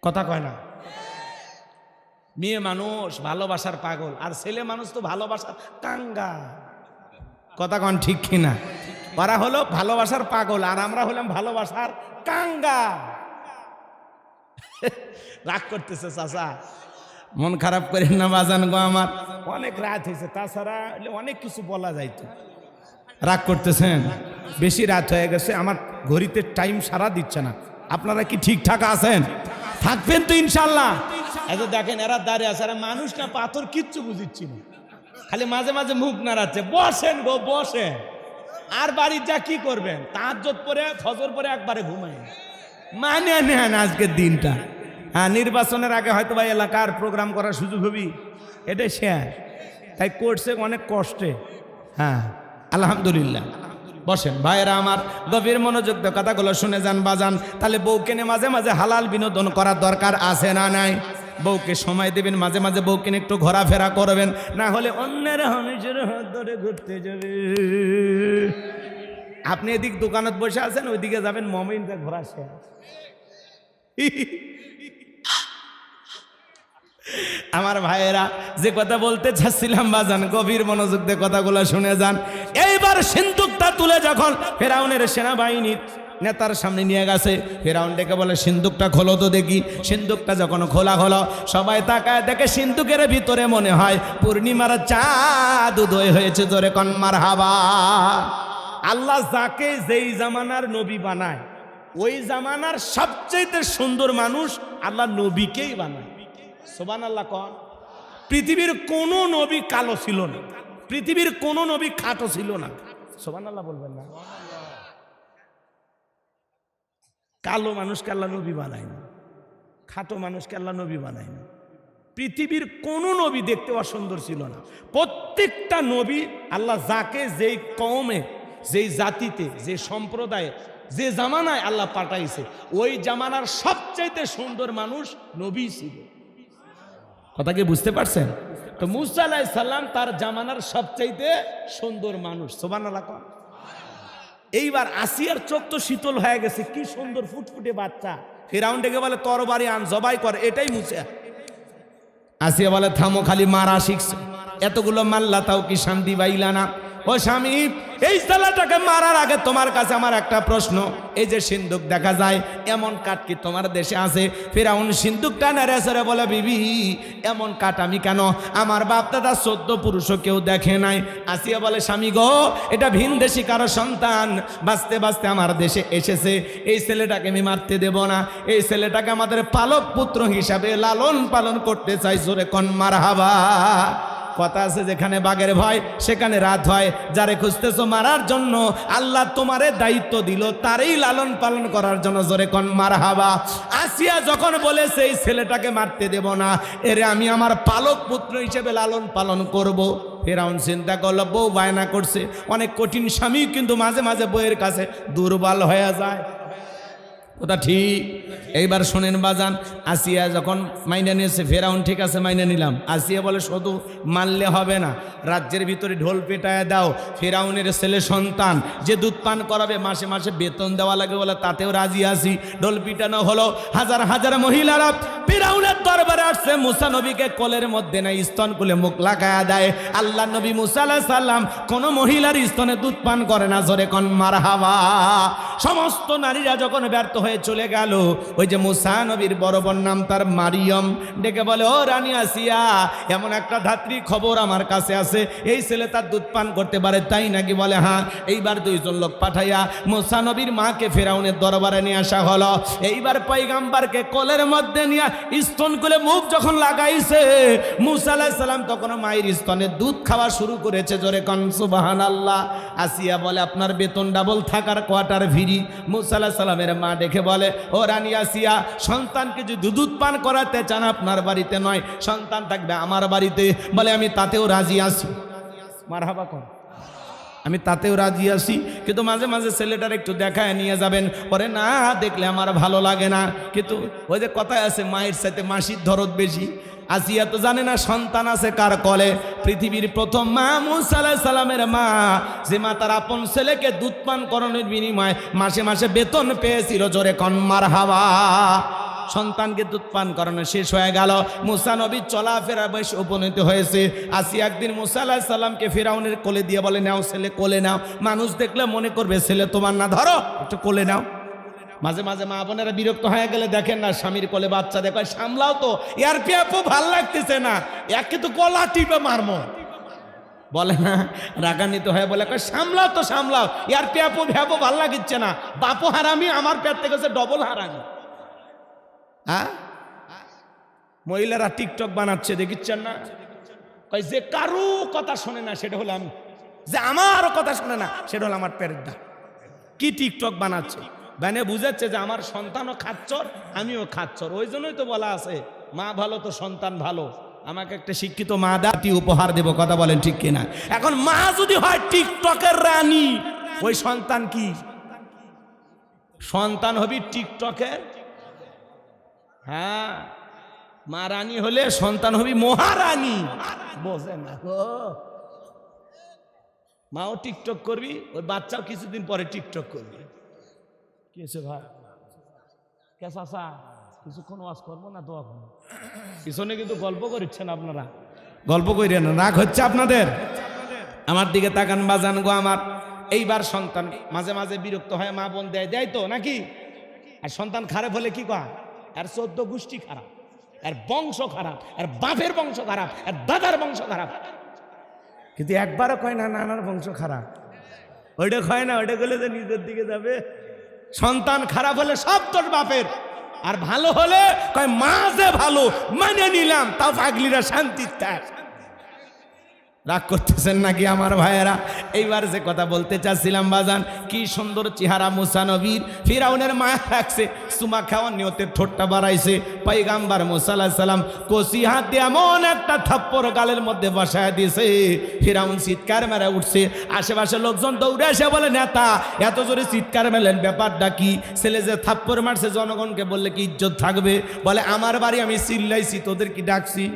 A: কথা কয় না। মেয়ে মানুষ ভালোবাসার পাগল, আর ছেলে মানুষ তো ভালোবাসার কাঙ্গা, কথা কন ঠিক কিনা? ওরা হলো ভালোবাসার পাগল, আর আমরা হলাম ভালোবাসার কাঙ্গা। রাগ করতেছে চাচা, মন খারাপ করেন না বাজান গো আমার, অনেক রাত হয়েছে, তাছাড়া অনেক কিছু বলা যাইতো। রাগ করতেছেন, বেশি রাত হয়ে গেছে, আমার ঘড়িতে টাইম সারা দিচ্ছে না। আপনারা কি ঠিকঠাক আছেন? থাকবেন তো ইনশাল্লাহ। এত দেখেন এরা দাঁড়িয়ে আছে, এরা মানুষ না পাথর, কিচ্ছু বুঝিচ্ছি না, খালি মাঝে মাঝে মুখ নাড়াচ্ছে। বসেন গো বসেন, আর বাড়ির যা কি করবেন, তাহাজ্জুদ পরে ফজর পরে একবারে ঘুমায়, মানে নেন আজকের দিনটা। হ্যাঁ, নির্বাচনের আগে হয়তো ভাই এলাকার প্রোগ্রাম করার সুযোগ হবি, এটাই শেয়ার, তাই করছে অনেক কষ্টে। হ্যাঁ আলহামদুলিল্লাহ। বসেন ভাইয়েরা আমার, গভীর মনোযোগ দিয়ে কথাগুলো শুনে যান বাজান। তাহলে বউকে নিয়ে মাঝে মাঝে হালাল বিনোদন করার দরকার আছে না নাই? বউকে সময় দেবেন, মাঝে মাঝে বউকে নিয়ে একটু ঘোরাফেরা করবেন, না হলে অন্যের মানুষের হাত ধরে ঘুরতে যাবে। আপনি এদিক দোকানত বসে আছেন, ওইদিকে যাবেন মমিনটা ঘোরা শেষ। আমার ভাইয়েরা, যে কথা বলতে চাচ্ছিলাম বাজান, গভীর মনোযোগ দিয়ে কথাগুলো শুনে যান। এইবার সিন্দুকটা তুলে যখন ফেরাউনের সেনাবাহিনীর নেতার সামনে নিয়ে গেছে, ফেরাউন ডেকে বলে সিন্দুকটা খোলো তো দেখি। সিন্দুকটা যখন খোলা হলো, সবাই তাকায় দেখে সিন্দুকের ভিতরে মনে হয় পূর্ণিমার চাঁদ উদয় হয়েছে। জোরে কোন মারহাবা। আল্লাহ যাকে যেই জামানার নবী বানায়, ওই জামানার সবচেয়ে সুন্দর মানুষ আল্লাহ নবীকেই বানায়। সুবহানাল্লাহ কোন। পৃথিবীর কোন নবী কালো ছিল না, পৃথিবীর কোন নবী খাটো ছিল না। সুবহানাল্লাহ বলবেন না? কালো মানুষকে আল্লাহ নবী বানায় না, খাটো মানুষকে আল্লাহ নবী বানায় না। পৃথিবীর কোন নবী দেখতে অসুন্দর ছিল না। প্রত্যেকটা নবী আল্লাহ যাকে যেই কওমে, যেই জাতিতে, যে সম্প্রদায়ে, যে জামানায় আল্লাহ পাঠাইছে, ওই জামানার সবচাইতে সুন্দর মানুষ নবী ছিল। কথা কি বুঝতে পারছেন? তো মুসা আলাইহিস সালাম তার জামানার সবচাইতে সুন্দর মানুষ। সুবহানাল্লাহ। এইবার আসিয়ার চোখ তো শীতল হয়ে গেছে, কি সুন্দর ফুটফুটে বাচ্চা। ফিরাউন ডেকে বলে তরবারি আন, জবাই কর, এটাই মুসা। আসিয়া বলে থামো, খালি মারা শিখছে, এতগুলো মাল্লা তাও কি শান্তি পাইলা না? ও স্বামী, এই ছেলেটাকে মারার আগে তোমার কাছে আমার একটা প্রশ্ন। এই যে সিন্দুক দেখা যায়, এমন কাঠ কি তোমার দেশে আছে? ফিরাউন সিন্দুকটা নেড়ে সরে বলে, বিবি এমন কাঠ আমি কেন, আমার বাপ দাদা 14 পুরুষও কেউ দেখে নাই। আসিয়া বলে, স্বামী গো, এটা ভিনদেশি কারো সন্তান, বাঁচতে বাঁচতে আমার দেশে এসেছে। এই ছেলেটাকে আমি মারতে দেব না, এই ছেলেটাকে আমাদের পালক পুত্র হিসাবে লালন পালন করতে চাই। জোরে কোন মারহাবা। কথা আছে, যেখানে বাঘের ভয় সেখানে রাত হয়। যারে খুঁজতেছো মারার জন্য, আল্লাহ তোমারে দায়িত্ব দিল তারই লালন পালন করার জন্য। জোরে কোন মারহাবা। আসিয়া যখন বলেছে এই ছেলেটাকে মারতে দেব না, এরে আমি আমার পালক পুত্র হিসেবে লালন পালন করব। ফেরাউন চিন্তা করলো, বউ বায়না করছে, অনেক কঠিন স্বামী কিন্তু মাঝে মাঝে বউয়ের কাছে দুর্বল হয়ে যায়। কথা ঠিক। এইবার শোনেন বাজান, আসিয়া যখন মাইনে নিয়েছে, ফেরাউন ঠিক আছে মাইনে নিলাম। আসিয়া বলে, শুধু মানলে হবে না, রাজ্যের ভিতরে ঢোল পেটায় দাও। ফেরাউনের ছেলে সন্তান যে দুধ পান করাবে, মাসে মাসে বেতন দেওয়া লাগে বলে, তাতেও রাজি আছি। ঢোল পিটানো হলো, হাজার হাজার মহিলারা ফেরাউনের দরবারে আসছে। মুসা নবীকে কোলের মধ্যে না, স্তন কুলে মুখ লাগায়া দেয়। আল্লাহ নবী মুসা আলাইহিস সালাম কোন মহিলার স্তনে দুধ পান করে না। জোরে কোন মারহাবা। সমস্ত নারীরা যখন ব্যর্থ হয়ে চলে গেল, ওই যে মুসা নবীর বড় বোন নাম তার মারিয়ম, ডেকে বলে, ও রানী আসিয়া, এমন একটা ধাত্রী খবর আমার কাছে আছে, এই ছেলে তার দুধ পান করতে পারে, তাই নাকি? বলে হ্যাঁ। এইবার 2 জন লোক পাঠাইয়া মুসা নবীর মাকে ফেরাউনের দরবারে নিয়ে আসা হলো। এইবার পয়গাম্বরকে কোলের মধ্যে নিয়ে স্তন কুলে মুখ যখন লাগাইছে, মুসা আলাইহিস সালাম তখন মায়ের স্তনে দুধ খাওয়া শুরু করেছে। জোরে কোন সুবহানাল্লাহ। আসিয়া বলে, আপনার বেতন ডাবল, থাকার কোয়ার্টার ফ্রি। মুসা আলাইহিস সালামের মা দেখে বলে, ও রানী আসিয়া, সন্তানকে যদি দুধ পান করাতে চান আপনার বাড়িতে নয়, সন্তান থাকবে আমার বাড়িতে। বলে, আমি তাতেও রাজি আছি। মারহাবা কোন। আমি তাতেও রাজি আছি, কিন্তু মাঝে মাঝে ছেলেটার একটু দেখায় নিয়ে যাবেন। পরে না দেখলে আমার ভালো লাগে না। কিন্তু ওই যে কথায় আছে, মায়ের সাথে মাসির দরদ বেশি। আসিয়া তো জানে না সন্তান আছে কার কোলে। পৃথিবীর প্রথম মা মুসা আলাইহিস সালামের মা, যে মা তার আপন ছেলেকে দুধ পান করানোর বিনিময়ে মাসে মাসে বেতন পেয়েছিল। জোরে কোন মারহাবা। সন্তানকে দুধ পান করানো শেষ হয়ে গেল, মুসা নবীর চলাফেরা বেশ উপনীত হয়েছে। আসি একদিন মুসা আলাইহিস সালামকে ফিরাউনের কোলে দিয়ে বলে, নাও ছেলে কোলে নাও, মানুষ দেখলে মনে করবে ছেলে তোমার না, ধরো একটু কোলে নাও। মাঝে মাঝে মা বোনেরা বিরক্ত হয়ে গেলে দেখেন না, স্বামীর কোলে বাচ্চা দেখো, সামলাও তো, ইয়ার পেয়াপো ভাল লাগতেছে না, একে তো গলা টিপে মারমো, বলে না, রাগান্বিত হয়ে বলে সামলাও তো সামলাও, ইয়ার পেয়াপো ভ্যাপো ভাল লাগিচ্ছে না, বাপো হারামি, আমার পেট থেকে ডবল হারামি। হ্যাঁ, মহিলারা টিকটক বানাচ্ছে দেখিচ্ছেন না, যে কারো কথা শোনে না সেটা হলো আমি, যে আমারও কথা শোনে না সেটা হলো আমার পেটের দা। কি টিকটক বানাচ্ছে, বানে বুঝাচ্ছে যে আমার সন্তানও খাচ্চর, আমিও খাচ্চর। ওই জন্যই তো বলা আছে, মা ভালো তো সন্তান ভালো। আমাকে একটা শিক্ষিত মা দাতি উপহার দেব, কথা বলেন ঠিক কিনা? এখন মা যদি হয় টিকটকের রানী, ওই সন্তান কি সন্তান হবি টিকটকের। হ্যাঁ, মা রানী হলে সন্তান হবি মহারানী, বোঝে না গো। মাও টিকটক করবি, ওই বাচ্চাও কিছুদিন পরে টিকটক করবি। কি হয়েছে ভাই, কেসা কিছুক্ষণ ওয়াজ করবো না, দোয়া করবো। পিছনে কিন্তু গল্প করছেন আপনারা, গল্প করেন না, রাগ হচ্ছে আপনাদের। আমার দিকে তাকান বাজান গো আমার। এইবার সন্তান মাঝে মাঝে বিরক্ত হয়, মা বোন দেয় তো নাকি? আর সন্তান খারাপ হলে কি কয়, আর 14 গোষ্ঠী খারাপ, আর বংশ খারাপ, আর বাপের বংশ খারাপ, আর দাদার বংশ খারাপ। কিন্তু একবারও কয় না নানার বংশ খারাপ, ওইটা কয় না, ওইটা গেলে যে নিজের দিকে যাবে। সন্তান খারাপ হলে সব তোর বাপের, আর ভালো হলে কয় মা যে ভালো, মানে নিলাম, তাও পাগলিরা শান্তির থাক। রাগ করতেছেন নাকি আমার ভাইয়েরা? এইবার যে কথা বলতে চাচ্ছিলাম বাজান, কি সুন্দর চেহারা মুসা নবীর। ফিরাউনের মায়া রাখছে, সুমা খাওয়ার নিয়তে ঠোঁটটা বাড়াইছে। পয়গাম্বার মুসা আলাইহিস সালাম কষি হাত দিয়ে এমন একটা থাপ্পড় গালের মধ্যে বসায় দিয়েছে, ফিরাউন চিৎকার মেরে উঠছে। আশেপাশে লোকজন দৌড়ে এসে বলে, নেতা এত জোরে চিৎকার মেলেন, ব্যাপারটা কি? ছেলে যে থাপ্পড় মারছে, জনগণকে বললে কি ইজ্জত থাকবে? বলে আমার বাড়ি, আমি চিল্লাইছি, তোদের কি ডাকছি?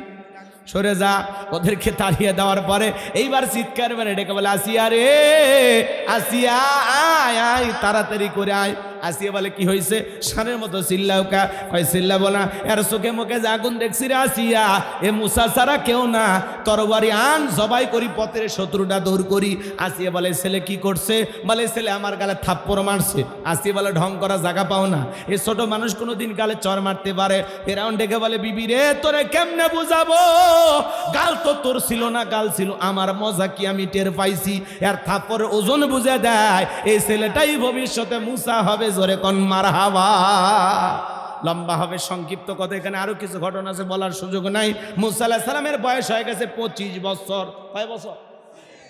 A: সরে যা। ওদেরকে তাড়িয়ে দেওয়ার পরে এইবার চিৎকার মেরে ডেকে বলে, আসিয়া রে আসিয়া, আয় আয়, তাড়াতাড়ি করে আয়। আসিয়া বলে, কি হয়েছে? সানের মতো চিল্লাও কা? কয় চিল্লাবো না, এর চোখে মুখে যে আগুন দেখছি রে আসিয়া, এ মুসা ছাড়া কেউ না, তরবারি আন, জবাই করি, পথের শত্রুটা দূর করি। আসিয়া বলে, ছেলে কি করছে? বলে, ছেলে আমার গালে থাপ্পড় মারছে। আসিয়া বলে, ঢং করা জায়গা পাও না, এ ছোট মানুষ কোনোদিন গালে চর মারতে পারে? ফিরাউন ডেকে বলে, বিবি রে, তোরে কেমনে বুঝাবো? গাল তো তোর ছিল না, গাল ছিল আমার, মজা কি আমি টের পাইছি। এর থাপ্পড়ের ওজন বুঝে দেয়, এই ছেলেটাই ভবিষ্যতে মুসা হবে। জোরে কোন মারহাবা। লম্বা হবে, সংক্ষিপ্ত কথা, এখানে আরো কিছু ঘটনা আছে, বলার সুযোগ নাই। মুসা আলাইহিস সালামের বয়স হয়ে গেছে 25 বছর। কয় বছর?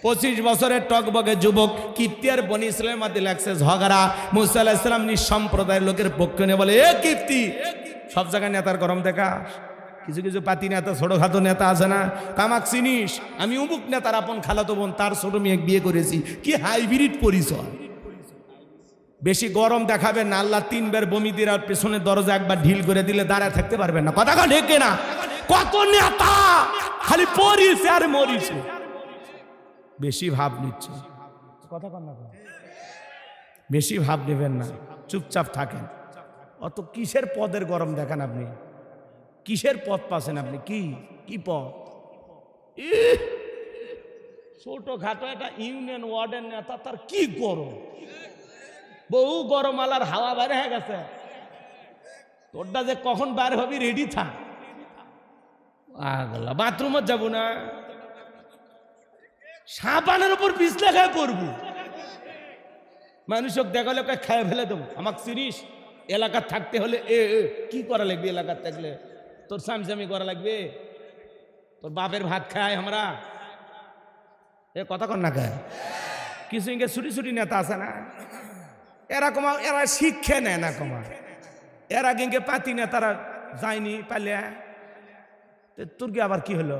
A: 25 বছরের টকবগে যুবক। কিপ্তি আর বনি ইসরায়েলের মধ্যে লাগছে ঝগড়া। মুসা আলাইহিস সালাম নিঃসম্প্রদায়ের লোকের পক্ষে নিয়ে বলে, এ কিপ্তি, সব জায়গায় নেতার গরম দেখা, কিছু কিছু পাতি নেতা, ছোটখাটো নেতা আছে না, কামাক চিনিস, আমি উমুক নেতার আপন খালাতো বোন, তার ছোট মেয়ে বিয়ে করেছি। কি হাইব্রিড পরিচয়। বেশি গরম দেখাবেন না, আল্লাহ 3 বার বমি দিয়ে পেছনে দরজা একবার ঢিল করে দিলে দাঁড়ায় থাকতে পারবেন না। কথা ঢেকে না, কত নেতা খালি পরিছে আর মরিছে, বেশি ভাব নিচ্ছে। কথা কন না, বেশি ভাব নেবেন না, চুপচাপ থাকেন। অত কিসের পদের গরম দেখান আপনি? কিসের পদ পাচ্ছেন আপনি? কি কি পদ? ছোট খাটো একটা ইউনিয়ন ওয়ার্ডের নেতা, তার কি গরম, বহু গরম, আলার হাওয়া বাইরে হয়ে গেছে। তোরটা যে কখন বাইরে হবি রেডি থাক। আগলা বাথরুমে যাবো না, সাবানের উপর পিছলে খায় পড়বো, মানুষক দেখালে খায় ফেলে দেবো। আমাকে চিনিস, এলাকার থাকতে হলে কি করা লাগবে? এলাকার থাকলে তোর সামসামি করা লাগবে, তোর বাপের ভাত খায় আমরা, এ কথা কন না খায়। কিছু ইনকে ছুটি ছুটি নেতা আছে না, এরা কমা, এরা শিক্ষা নেয় না কমা, এরা কিন্তু পাতি নেতারা যায়নি পালে। তোর কি আবার কি হলো?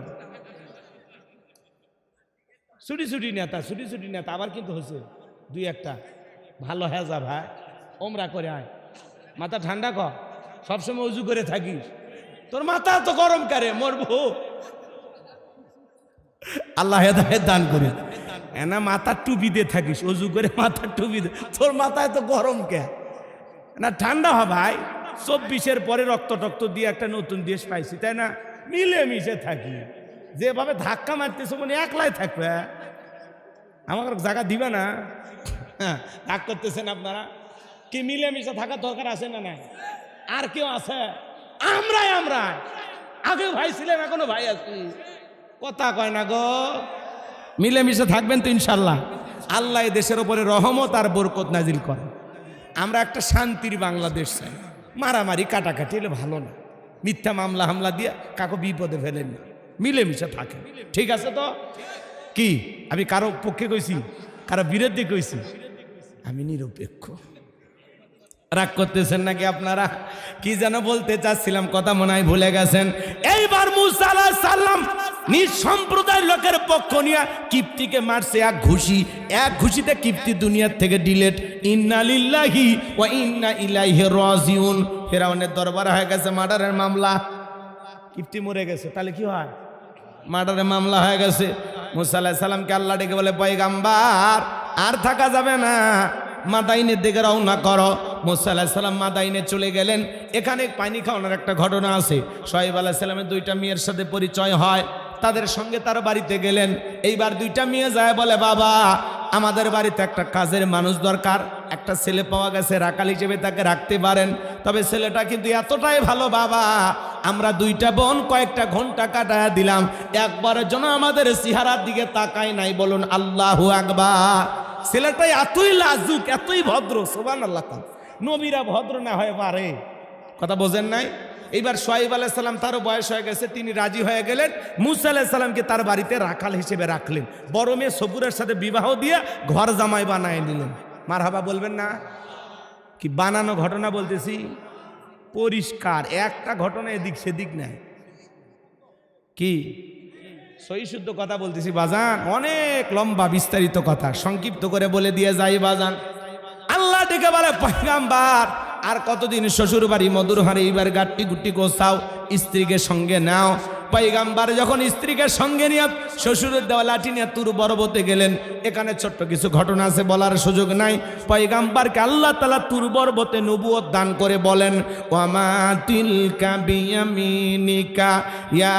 A: ছুটি ছুটি নেতা আবার কিন্তু হয়েছে দুই একটা ভালো হ্যাঁ যা ভাই ওমরা করে আয় মাথা ঠান্ডা কর সবসময় উজু করে থাকিস তোর মাথা তো গরম করে মরবো আল্লাহ হেদায়েত দান করে এনা মাথার টুপি দিয়ে থাকিস উজু করে মাথার টুপি দে তোর মাথায় তো গরম কে না ঠান্ডা হ ভাই 24-এর পরে রক্ত টক্ত দিয়ে একটা নতুন দেশ পাইছি তাই না মিলেমিশে থাকি যেভাবে ধাক্কা মারতেছে মনে একলাই থাকবে আমার জায়গা দিবে না হ্যাঁ রাগ করতেছেন আপনারা কি মিলেমিশে থাকার দরকার আছে না নাই আর কেউ আছে আমরাই আগে ভাই ছিলেন এখনো ভাই আছি কথা কয় না গো মিলেমিশে থাকবেন তো ইনশাল্লাহ আল্লাহ এই দেশের উপরে রহমত আর বরকত নাজিল করে আমরা একটা শান্তির বাংলাদেশ চাই মারামারি কাটাকাটি হলে ভালো না মিথ্যা মামলা হামলা দিয়ে কাকু বিপদে ফেলেন না মিলেমিশে থাকে ঠিক আছে তো কি আমি কারো পক্ষে কইছি কারো বিরুদ্ধে কইছি আমি নিরপেক্ষ রাগ করতেছেন নাকি আপনারা কি যেন বলতে চাচ্ছিলাম কথা মনে হয় ভুলে গেছেন এইবার মুসা আলাইহিস সালাম নিজ সম্প্রদায়ের লোকের পক্ষ নিয়ে কিপ্তিকে মারছে এক ঘুষিতে কিপ্তি দুনিয়ার থেকে ডিলেট ইন্না লিল্লাহি ওয়া ইন্না ইলাইহি রাজিউন ফিরাউনের দরবার হয়ে গেছে মার্ডারের মামলা কিপ্তি মরে গেছে তাহলে কি হয় মার্ডারের মামলা হয়ে গেছে মুসা আলাইহিস সালামকে আল্লাহ ডেকে বলে পয়গম্বর আর থাকা যাবে না মাদাইনের দিকে রওনা করো মুসা আলাইহিস সালাম মাদাইনে চলে গেলেন এখানে পানি খাওয়ানোর একটা ঘটনা আছে শুআয়ব আলাইহিস সালামের দুইটা মেয়ের সাথে পরিচয় হয় তাদের সঙ্গে তার বাড়িতে গেলেন এইবার দুইটা মেয়ে যায় বলে বাবা আমাদের বাড়িতে একটা কাজের মানুষ দরকার একটা ছেলে পাওয়া গেছে রাখাল হিসেবে তাকে রাখতে পারেন তবে ছেলেটা কিন্তু এতটাই ভালো বাবা আমরা দুইটা বোন কয়েকটা ঘন্টা কাটায়া দিলাম একবারের জন্য আমাদের চেহারার দিকে তাকায় নাই বলুন আল্লাহু আকবার ছেলেটা এতই লাজুক এতই ভদ্র সুবহানাল্লাহ নবীরা ভদ্র না হয়ে পারে কথা বোঝেন নাই এইবার শুআয়ব আলাইহিস সালাম তারও বয়স হয়ে গেছে তিনি রাজি হয়ে গেলেন মুসা আলাইহিস সালামকে তার বাড়িতে রাখাল হিসেবে রাখলেন বড় মেয়ে সবুরের সাথে বিবাহ দিয়ে ঘর জামাই বানায় নিলেন মারহাবা বলবেন না কি বানানো ঘটনা বলতেছি পরিষ্কার একটা ঘটনা এদিক সেদিক নাই কি সহি শুদ্ধ কথা বলতেছি বাজান অনেক লম্বা বিস্তারিত কথা সংক্ষিপ্ত করে বলে দিয়ে যাই বাজান আল্লাহ ডেকে বলে পয়গম্বর আর কতদিন শ্বশুর বাড়ি মধুর হারে এইবার গাট্টি গুট্টি কোসাও স্ত্রীকে সঙ্গে নাও পয়গম্বর যখন স্ত্রীকে সঙ্গে নিয়ে শ্বশুরের দেওয়া লাঠি নিয়ে তুর পর্বতে গেলেন এখানে ছোট্ট কিছু ঘটনা আছে বলার সুযোগ নাই পয়গম্বরকে আল্লাহ তাআলা তুর পর্বতে নবুয়ত দান করে বলেন ওয়ামা তিলকা বিয়ামিনিকা ইয়া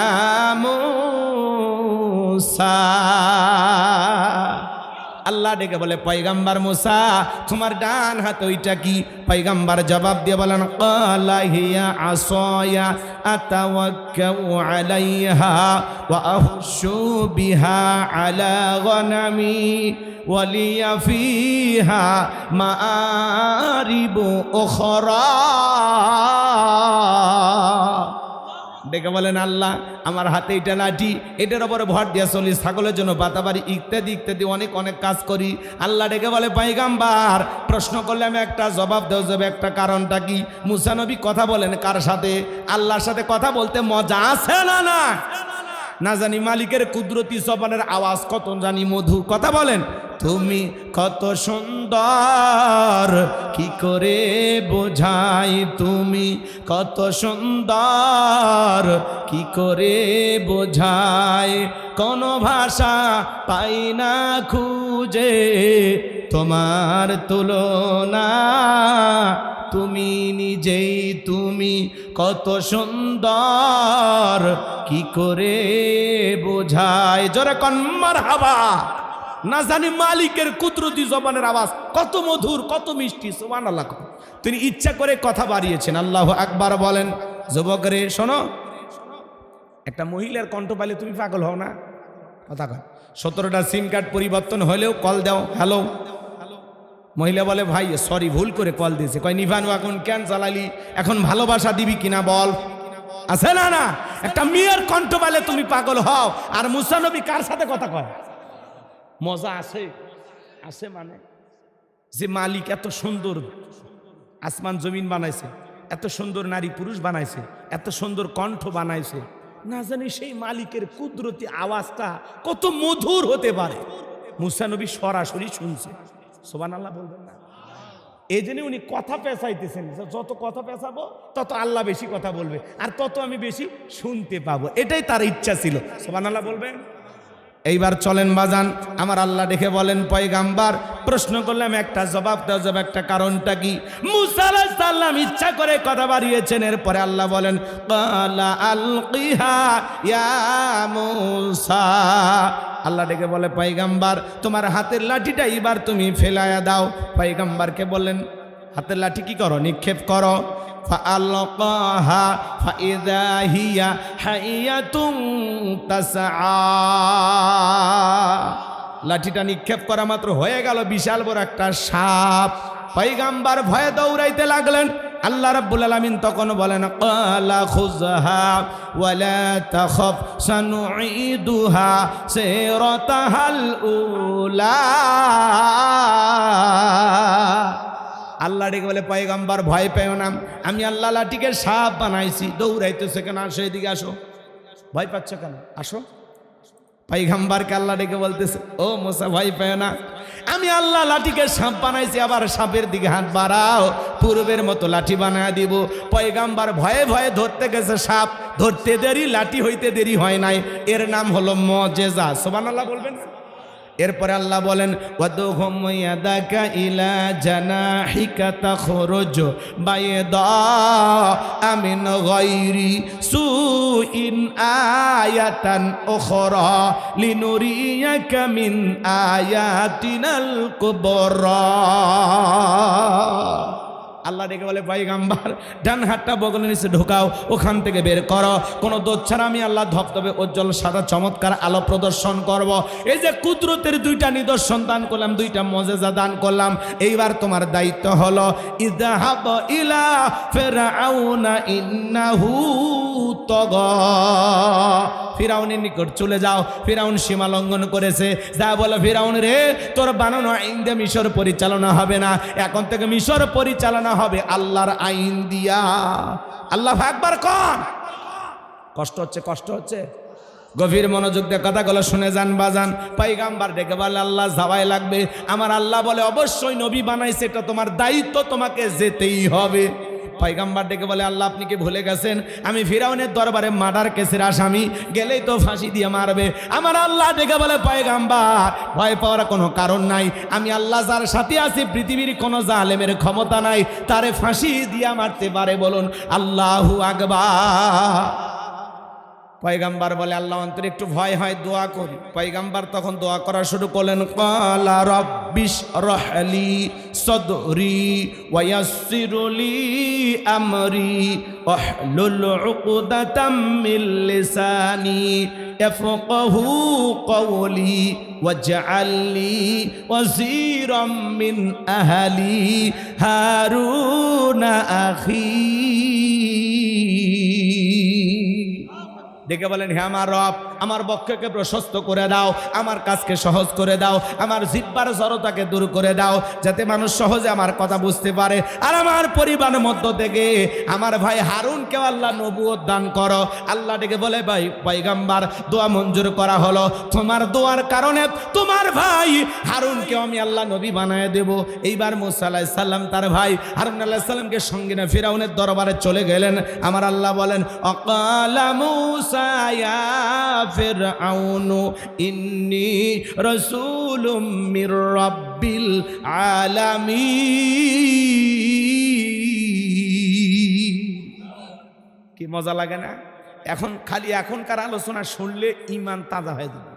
A: মুসা আল্লাহ ডেকে বলে পয়গম্বর মুসা তোমার ডান হাত ওইটা কি পয়গম্বর জবাব দিয়ে বলেন ক্বালা হিয়া আসায়া আতাওয়াক্কাউ আলাইহা ওয়া আহশু বিহা আলা গনামি ওয়ালিয়া ফিহা মাআরিবু উখরা ডেকে বলেন আল্লাহ আমার হাতে এটা লাঠি এটার উপরে ভর দিয়া চলি ছাগলের জন্য বাতাবাড়ি ইত্যাদি ইত্যাদি অনেক অনেক কাজ করি আল্লাহ ডেকে বলে পয়গম্বর প্রশ্ন করলে আমি একটা জবাব দেওয়া যাবে একটা কারণটা কি মুসা নবী কথা বলেন কার সাথে আল্লাহর সাথে কথা বলতে মজা আছে না না জানি মালিকের কুদরতি জবানের আওয়াজ কত জানি মধু কথা বলেন তুমি কত সুন্দর কি করে বোঝাই তুমি কত সুন্দর কি করে বোঝাই কোন ভাষা পাই না খুঁজে তোমার তুলনা তুমি নিজেই তুমি কত সুন্দর কি করে বোঝাই জোরে কোন মারহাবা না জানি মালিকের কুদরতি জবানের আওয়াজ কত মধুর কত মিষ্টি সুবহানাল্লাহ তিনি ইচ্ছা করে কথা বাড়িয়েছেন আল্লাহু আকবার বলেন যুবক রে শোনো একটা মহিলার কণ্ঠ পাইলে তুমি পাগল হও না কথা কয় 17টা সিম কার্ড পরিবর্তন হলেও কল দাও হ্যালো মহিলা বলে ভাই সরি ভুল করে কল দিয়েছে কয় নিভানু এখন কেন চালালি এখন ভালোবাসা দিবি কিনা বল আছে না একটা মেয়ের কণ্ঠ পাইলে তুমি পাগল হও আর মুসা নবী কার সাথে কথা কয় মজা আছে মানে যে মালিক এত সুন্দর আসমান জমিন বানাইছে এত সুন্দর নারী পুরুষ বানাইছে এত সুন্দর কণ্ঠ বানাইছে না জানি সেই মালিকের কুদরতি আওয়াজটা কত মধুর হতে পারে মুসা নবী সরাসরি শুনছে, সুবহানাল্লাহ বলবেন না? এই জন্য উনি কথা পেঁচাইতেছেন, যত কথা পেঁচাবো তত আল্লাহ বেশি কথা বলবে আর তত আমি বেশি শুনতে পাবো, এটাই তার ইচ্ছা ছিল। সুবহানাল্লাহ বলবেন? এইবার চলেন বাজান, আমার আল্লাহ দেখে বলেন পয়গাম্বার প্রশ্ন করলাম একটা জবাব দাও, জবাব একটা কারণটা কি? মুসা আলাইহিস সালাম ইচ্ছা করে কথা বাড়িয়েছেন, এরপরে আল্লাহ বলেন ক্বালা আলকিহা ইয়া মুসা, আল্লাহ ডেকে বলে পয়গাম্বার তোমার হাতের লাঠিটা এবার তুমি ফেলায়া দাও। পয়গাম্বারকে বললেন হাতের লাঠি কি করো? নিক্ষেপ করো। ফাআলকাহা ফাইযা হিয়া হাইয়াতুন তাসআ, লাঠিটা নিক্ষেপ করা মাত্র হয়ে গেল বিশাল বড় একটা সাপ। পয়গাম্বার ভয়ে দৌড়াইতে লাগলেন। আল্লাহ রাব্বুল আলামিন তখন বলেন ক্বালা খুযহা ওয়ালা তাখাফ সানুঈদুহা সিরাতাহাল উলা, আল্লাহ ডেকে বলে পয়গাম্বার ভয় পেও না, আমি আল্লাহ লাঠিকে সাপ বানাইছি। দৌড়াইতেছে কেন? আসো এদিকে আসো, ভয় পাচ্ছ কেন? আসো। পয়গাম্বারকে আল্লাহ ডেকে বলতেছে ও মুসা ভয় পেও না, আমি আল্লাহ লাঠিকে সাপ বানাইছি, আবার সাপের দিকে হাত বাড়াও, পূর্বের মতো লাঠি বানায় দিব। পয়গাম্বার ভয়ে ভয়ে ধরতে গেছে সাপ, ধরতে দেরি লাঠি হইতে দেরি হয় নাই, এর নাম হলো মুজিজা। সুবহানাল্লাহ বলবেন? এরপরে আল্লাহ বলেন ওয়াদুহুম ইয়াদাকা ইলা জানাহিকা তাখরুজ বাইদা আমিন গায়রি সুইন আয়াতান উখরা লিনুরিয়াকা মিন আয়াতিনাল কুবরা। আল্লাহ ডেকে বলে পয়গাম্বার ডান হাতটা বগলের নিচে ঢোকাও, ওখান থেকে বের করো, কোনো দোষ ছাড়া আমি আল্লাহ ধবধবে উজ্জ্বল সাদা চমৎকার আলো প্রদর্শন করব। এই যে কুদরতের দুইটা নিদর্শন দান করলাম, দুইটা মুজিজা দান করলাম, এইবার তোমার দায়িত্ব হলো ইযহাব ইলা ফিরআউনা ইন্নাহু তাগা, ফিরাউনের নিকট চলে যাও, ফিরাউন সীমা লঙ্ঘন করেছে। যা বলো ফিরাউন রে তোর বানানো আইন দিয়ে মিশর পরিচালনা হবে না, এখন থেকে মিশর পরিচালনা হবে আল্লাহর আইন দিয়া। আল্লাহু আকবার কোন? কষ্ট হচ্ছে, কষ্ট হচ্ছে, গভীর মনোযোগ দিয়ে কথাগুলো শুনে যান বাজান। পয়গাম্বার ডেকে বলে আল্লাহ যাওয়াই লাগবে। আমার আল্লাহ বলে অবশ্যই নবী বানাইছে, এটা তোমার দায়িত্ব, তোমাকে যেতেই হবে। পয়গাম্বার ডেকে বলে আল্লাহ আপনি কি ভুলে গেছেন আমি ফিরাউনের দরবারে মার্ডার কেসের আসামি, গেলেই তো ফাঁসি দিয়ে মারবে। আমার আল্লাহ ডেকে বলে পয়গাম্বার ভয় পাওয়ার কোনো কারণ নাই, আমি আল্লাহ যার সাথে আছি পৃথিবীর কোনো জালেমের ক্ষমতা নাই তারে ফাঁসি দিয়া মারতে পারে, বলুন আল্লাহু আকবার। পয়গাম্বার বলে আল্লাহ অন্তরে একটু ভয় হয়, দোয়া করি। পয়গাম্বার তখন দোয়া করা শুরু করলেন ক্বালা রাব্বিশ রাহলি সদরি ওয়া ইয়াসসিরলি আমরি ওয়াহলুল উকদাতাম মিন লিসানি ইয়াফকাহু কওলি ওয়াজআলনি ওয়াজিরাম মিন আহলি হারুন আখি। ডেকে বলেন হে আমার রব আমার বক্ষকে প্রশস্ত করে দাও, আমার কাজকে সহজ করে দাও, আমার জিহ্বার জড়তাকে দূর করে দাও, যাতে মানুষ সহজে আমার কথা বুঝতে পারে। আর আমার পরিবারের মধ্য থেকে আমার ভাই হারুনকেও আল্লাহ নবুয়ত দান করো। আল্লাহ ডেকে বলে ভাই পয়গাম্বার দোয়া মঞ্জুর করা হলো, তোমার দোয়ার কারণে তোমার ভাই হারুনকেও আমি আল্লাহ নবী বানায় দেব। এইবার মুসা আলাইহিস সালাম তার ভাই হারুন আলাইহিস সালামকে সঙ্গে নিয়ে ফিরাউনের দরবারে চলে গেলেন। আমার আল্লাহ বলেন অকালা মুসা ইয়া ফিরআউনু ইন্নী রাসূলুম মির রাব্বিল আলামিন। কি মজা লাগে না? এখন খালি এখনকার আলোচনা শুনলে ঈমান তাজা হয়ে যাবে।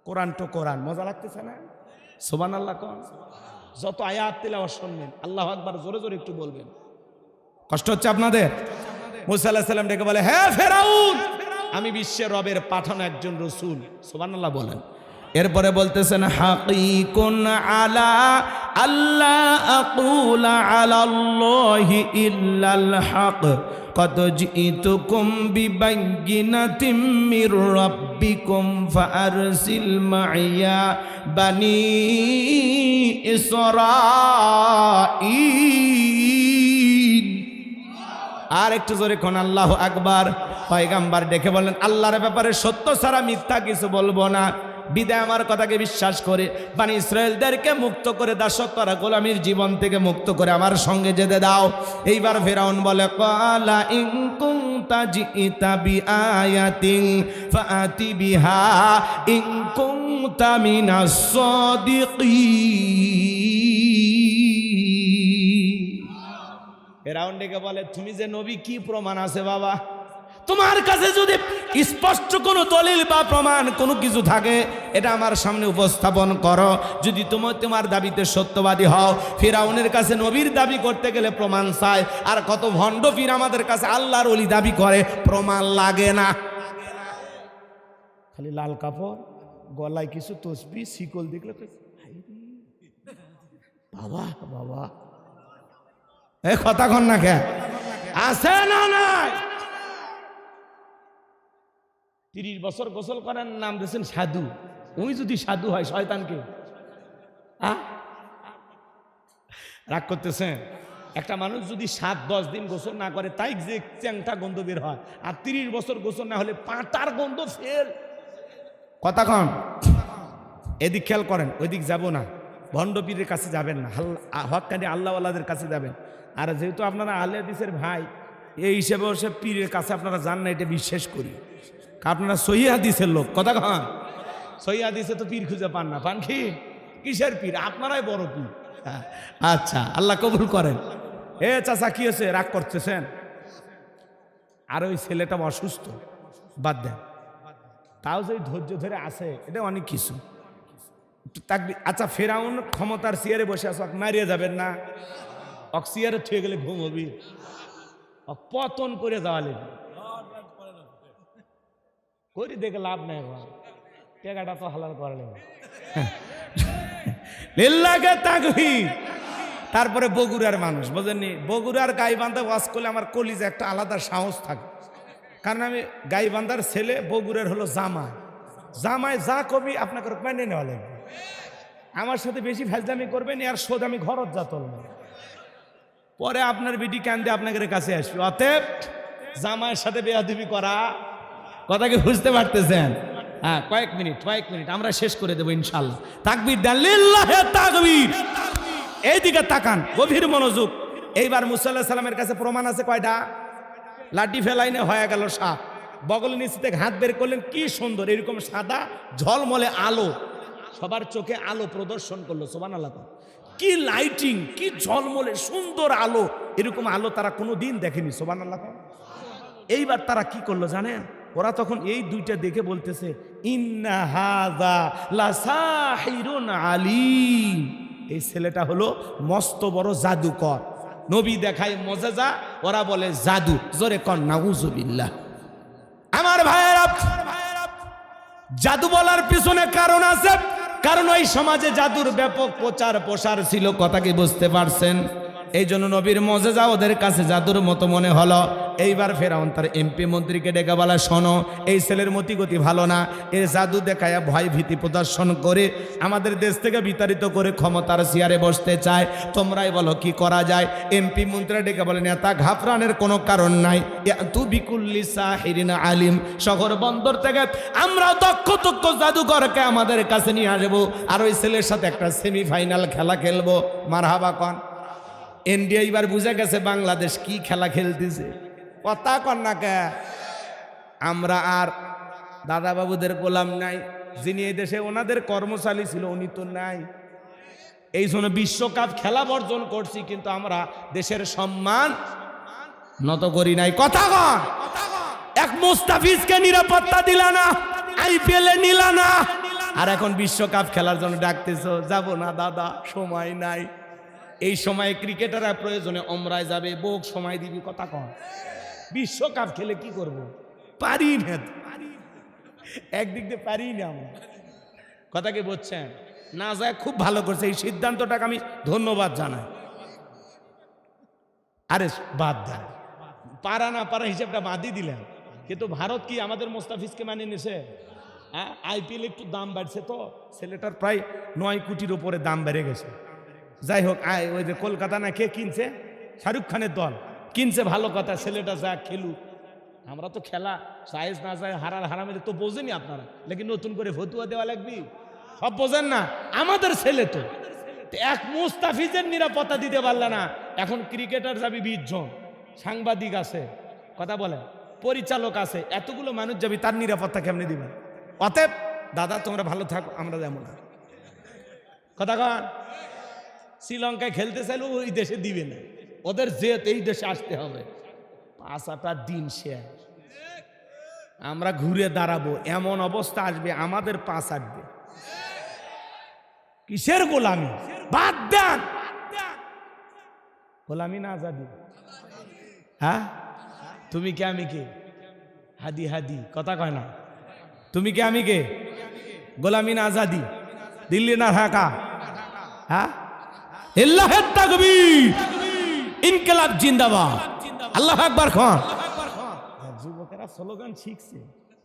A: কোরআন তো কোরআন, মজা লাগতেছে না? সুবহানাল্লাহ কোন? যত আয়াত তিলাওয়াত শুনবেন আল্লাহু আকবার জোরে জোরে একটু বলবেন। কষ্ট হচ্ছে আপনাদের? মুসা আলাইহিস সালাম ডেকে বলে হে ফিরাউন আমি বিশ্বের রবের পাঠানো একজন রাসূল। সুবহানাল্লাহ বলেন। এরপরে বলতেছেন হাকিকুন আলা আল্লাহ আকুলা আলাল্লাহি ইল্লাল হক কদ জিতুকুম বিবাইয়িনাতিম মির রাব্বিকুম ফাআরসিল মাইয়া বানি ইসরাঈল। আর একটু জোরে কোন আল্লাহু আকবার। পয়গাম্বার ডেকে বলেন আল্লাহর ব্যাপারে সত্য ছাড়া মিথ্যা কিছু বলবো না। বিদায় আমার কথাকে বিশ্বাস করে বনি ইসরায়েলদেরকে মুক্ত করে দাসত্ব আর গোলামির জীবন থেকে মুক্ত করে আমার সঙ্গে যেতে দাও। এইবার ফেরাউন বলে ক্বালা ইন কুনতা জিতা বিআয়াতিন ফাআতি বিহা ইন কুনতা মিনাস সাদিকিন। ফেরাউন ডেকে বলে তুমি যে নবী, কি প্রমাণ আছে বাবা? তোমার কাছে যদি স্পষ্ট কোনো দলিল বা প্রমাণ কোনো কিছু থাকে এটা আমার সামনে উপস্থাপন করো। যদি তোমার দাবিতে সত্যবাদী হও। ফিরাউনের কাছে নবীর দাবি করতে গেলে প্রমাণ চায়, আর কত ভণ্ড পীর আমাদের কাছে আল্লাহর ওলি দাবি করে, প্রমাণ লাগে না, খালি লাল কাপড়, গলায় কিছু তসবিহ, শিকল দেখলে বাবা বাবা এ কথা কন না কে আছে না নাই? 30 বছর গোসল করার নাম দিয়েছেন সাধু। উনি যদি সাধু হয় শয়তানকে রাগ করতেছেন? একটা মানুষ যদি 7-10 দিন গোসল না করে তাই যে চ্যাংটা গন্ধ বের হয়, আর 30 বছর গোসল না হলে পাটার গন্ধ ফেল। কথা কন, এদিক খেয়াল করেন, ওইদিক যাব না, ভণ্ড পীরের কাছে যাবেন না, হক্কানি আল্লাহওয়ালাদের কাছে যাবেন। আর যেহেতু আপনারা আহলে হাদিসের ভাই, এই হিসেবে সে পীরের কাছে আপনারা যান না, এটা বিশ্বাস করি। আপনারা সহিহ হাদিসের লোক, কথা কন, সহিহ হাদিসে তো পীর খুঁজে পান না, পান কি? কিসের পীর? আপনারাই বড় পীর। আচ্ছা, আল্লাহ কবুল করেন। এ চাচা কি হয়েছে, রাগ করতেছেন? আর ওই ছেলেটা অসুস্থ, বাদ দেন, তাও যে ধৈর্য ধরে আছে এটা অনেক কিছু। আচ্ছা, ফেরাউন ক্ষমতার চেয়ারে বসে আছে, মারিয়ে যাবেন না? চেয়ারে থুয়ে গেলে ঘুম হবি, পতন করে যাওয়া লেগে করি, দেখে লাভ নাই, টেকাটা তো হালাল করা লেগে। তারপরে বগুড়ার মানুষ, বোঝেননি? বগুড়ার গাইবান্ধা ওয়াজ করলে আমার কলিজে একটা আলাদা সাহস থাকে, কারণ আমি গাইবান্ধার ছেলে, বগুড়ার হলো জামাই। জামাই যা কবি আপনাকে মেনে নেওয়া লাগবে। আমার সাথে বেশি ফাজলামি করবেন, আর শোধ আমি ঘরত যা তুলব, পরে আপনার বিটি কান্দে আপনাদের কাছে আসবে। অতএব জামাইয়ের সাথে বেয়াদবি করা, কথা কি বুঝতে পারতেছেন? হ্যাঁ, কয়েক মিনিট আমরা শেষ করে দেবো ইনশাল্লাহ। তাকবীর দেন, লিল্লাহে তাকবীর। এইদিকে তাকান, গভীর মনোযোগ। এইবার মুসা আলাইহিস সালামের কাছে প্রমাণ আছে কয়টা? লাঠি ফেলাইনে হয়ে গেল সাপ, বগল নিচে থেকে হাত বের করলেন, কি সুন্দর এরকম সাদা ঝলমলে আলো, সবার চোখে আলো প্রদর্শন করলো। সুবহানাল্লাহ, কি লাইটিং, কি ঝলমলে সুন্দর আলো, এরকম আলো তারা কোনোদিন দেখেনি। সুবহানাল্লাহ। এইবার তারা কি করলো জানেন? ওরা তখন এই দুইটা দেখে বলতেছে, ইন্না হাযা লাসাহিরুন আলীম, এই ছেলেটা হলো মস্ত বড় জাদুকর। নবী দেখায় মুজিজা, ওরা বলে জাদু। জোরে কন নাউজুবিল্লাহ। আমার ভাইয়েরা, জাদু বলার পিছনে কারণ আছে, কারণ ওই সমাজে জাদুর ব্যাপক প্রচার প্রসার ছিল। কথা কি বুঝতে পারছেন? এই জন্য নবীর মুজিজা ওদের কাছে জাদুর মতো মনে হলো। এইবার ফেরাউন তার এমপি মন্ত্রীকে ডেকে বলা, শোনো, এই ছেলের মতিগতি ভালো না, এর জাদু দেখায়া ভয় ভীতি প্রদর্শন করে আমাদের দেশ থেকে বিতাড়িত করে ক্ষমতার চেয়ারে বসতে চায়, তোমরাই বলো কি করা যায়? এমপি মন্ত্রী ডেকে বলেন, এত ঘাবড়ানোর কোনো কারণ নাই, তু বিকুল্লি সাহিরিন আলিম, শহর বন্দর থেকে আমরা দক্ষ জাদুকরকে আমাদের কাছে নিয়ে আসবো, আর ওই ছেলের সাথে একটা সেমিফাইনাল খেলা খেলবো। মারহাবা কন। ইন্ডিয়া এবার বুঝে গেছে বাংলাদেশ কি খেলা খেলতেছে। কথা কন না কে? আমরা আর দাদা বাবুদের গোলাম নাই, যিনি এই দেশে ওনাদের কর্মচারী ছিল উনি তো নাই। এই জন্য বিশ্বকাপ খেলা বর্জন করছি, কিন্তু আমরা দেশের সম্মান নত করি নাই। কথা কন। এক মুস্তাফিজকে নিরাপত্তা দিলা না, IPL এ নিলা না, আর এখন বিশ্বকাপ খেলার জন্য ডাকতেছো। যাব না দাদা, সময় নাই। এই সময়ে ক্রিকেটাররা প্রয়োজনে ওমরায় যাবে, বোক সময় দিবি। কথা কন। বিশ্বকাপ খেলে কি করব? পারি না, একদিক দিয়ে পারি না আমরা। কথা কি বলছেন? না যায় খুব ভালো করছে, এই সিদ্ধান্তটাকে আমি ধন্যবাদ জানাই। আরে বাদ দেন, পারা না পারা হিসাবটা বাদই দিলেন, কিন্তু ভারত কি আমাদের মুস্তাফিজকে মানিয়ে নিছে? হ্যাঁ, IPL একটু দাম বাড়ছে তো, ছেলেটার প্রায় 9 কোটির উপরে দাম বেড়ে গেছে। যাই হোক, ওই যে কলকাতা না কে কিনছে? শাহরুখ খানের দল কিনছে, ভালো কথা, ছেলেটা যা খেলুক। আমরা তো খেলা সাইজ না যায় হারাল হারামের তো বোঝেনি আপনারা, লেকিন নতুন করে ফতুয়া দেওয়া লাগবে, সব বোঝেন না। আমাদের ছেলে তো এক মুস্তাফিজের নিরাপত্তা দিতে পারল না, এখন ক্রিকেটার যাবি 20 জন, সাংবাদিক আছে, কথা বলে, পরিচালক আছে, এতগুলো মানুষ যাবি, তার নিরাপত্তা কেমনে দিবেন? অতএব দাদা তোমরা ভালো থাকো, আমরা যেমন না, কথা কন। শ্রীলঙ্কায় খেলতে চাইলেও ওই দেশে দিবে না, ওদের জেত এই দেশে আসতে হবে। 5টা দিন শেষ, আমরা ঘুরে দাঁড়াবো, এমন অবস্থা আসবে আমাদের পাশ আসবে। কিসের গোলামি? বাদ দেন, গোলামি না আজাদি। হ্যাঁ, তুমি কে আমি কে? হাদি হাদি, কথা কয় না। তুমি কে আমি কে? গোলামি না আজাদি? দিল্লি না ঢাকা? হ্যাঁ, আল্লাহু তাকবীর, ইনকিলাব জিন্দাবাদ, আল্লাহু আকবার খান। যুবকেরা স্লোগান শিখছে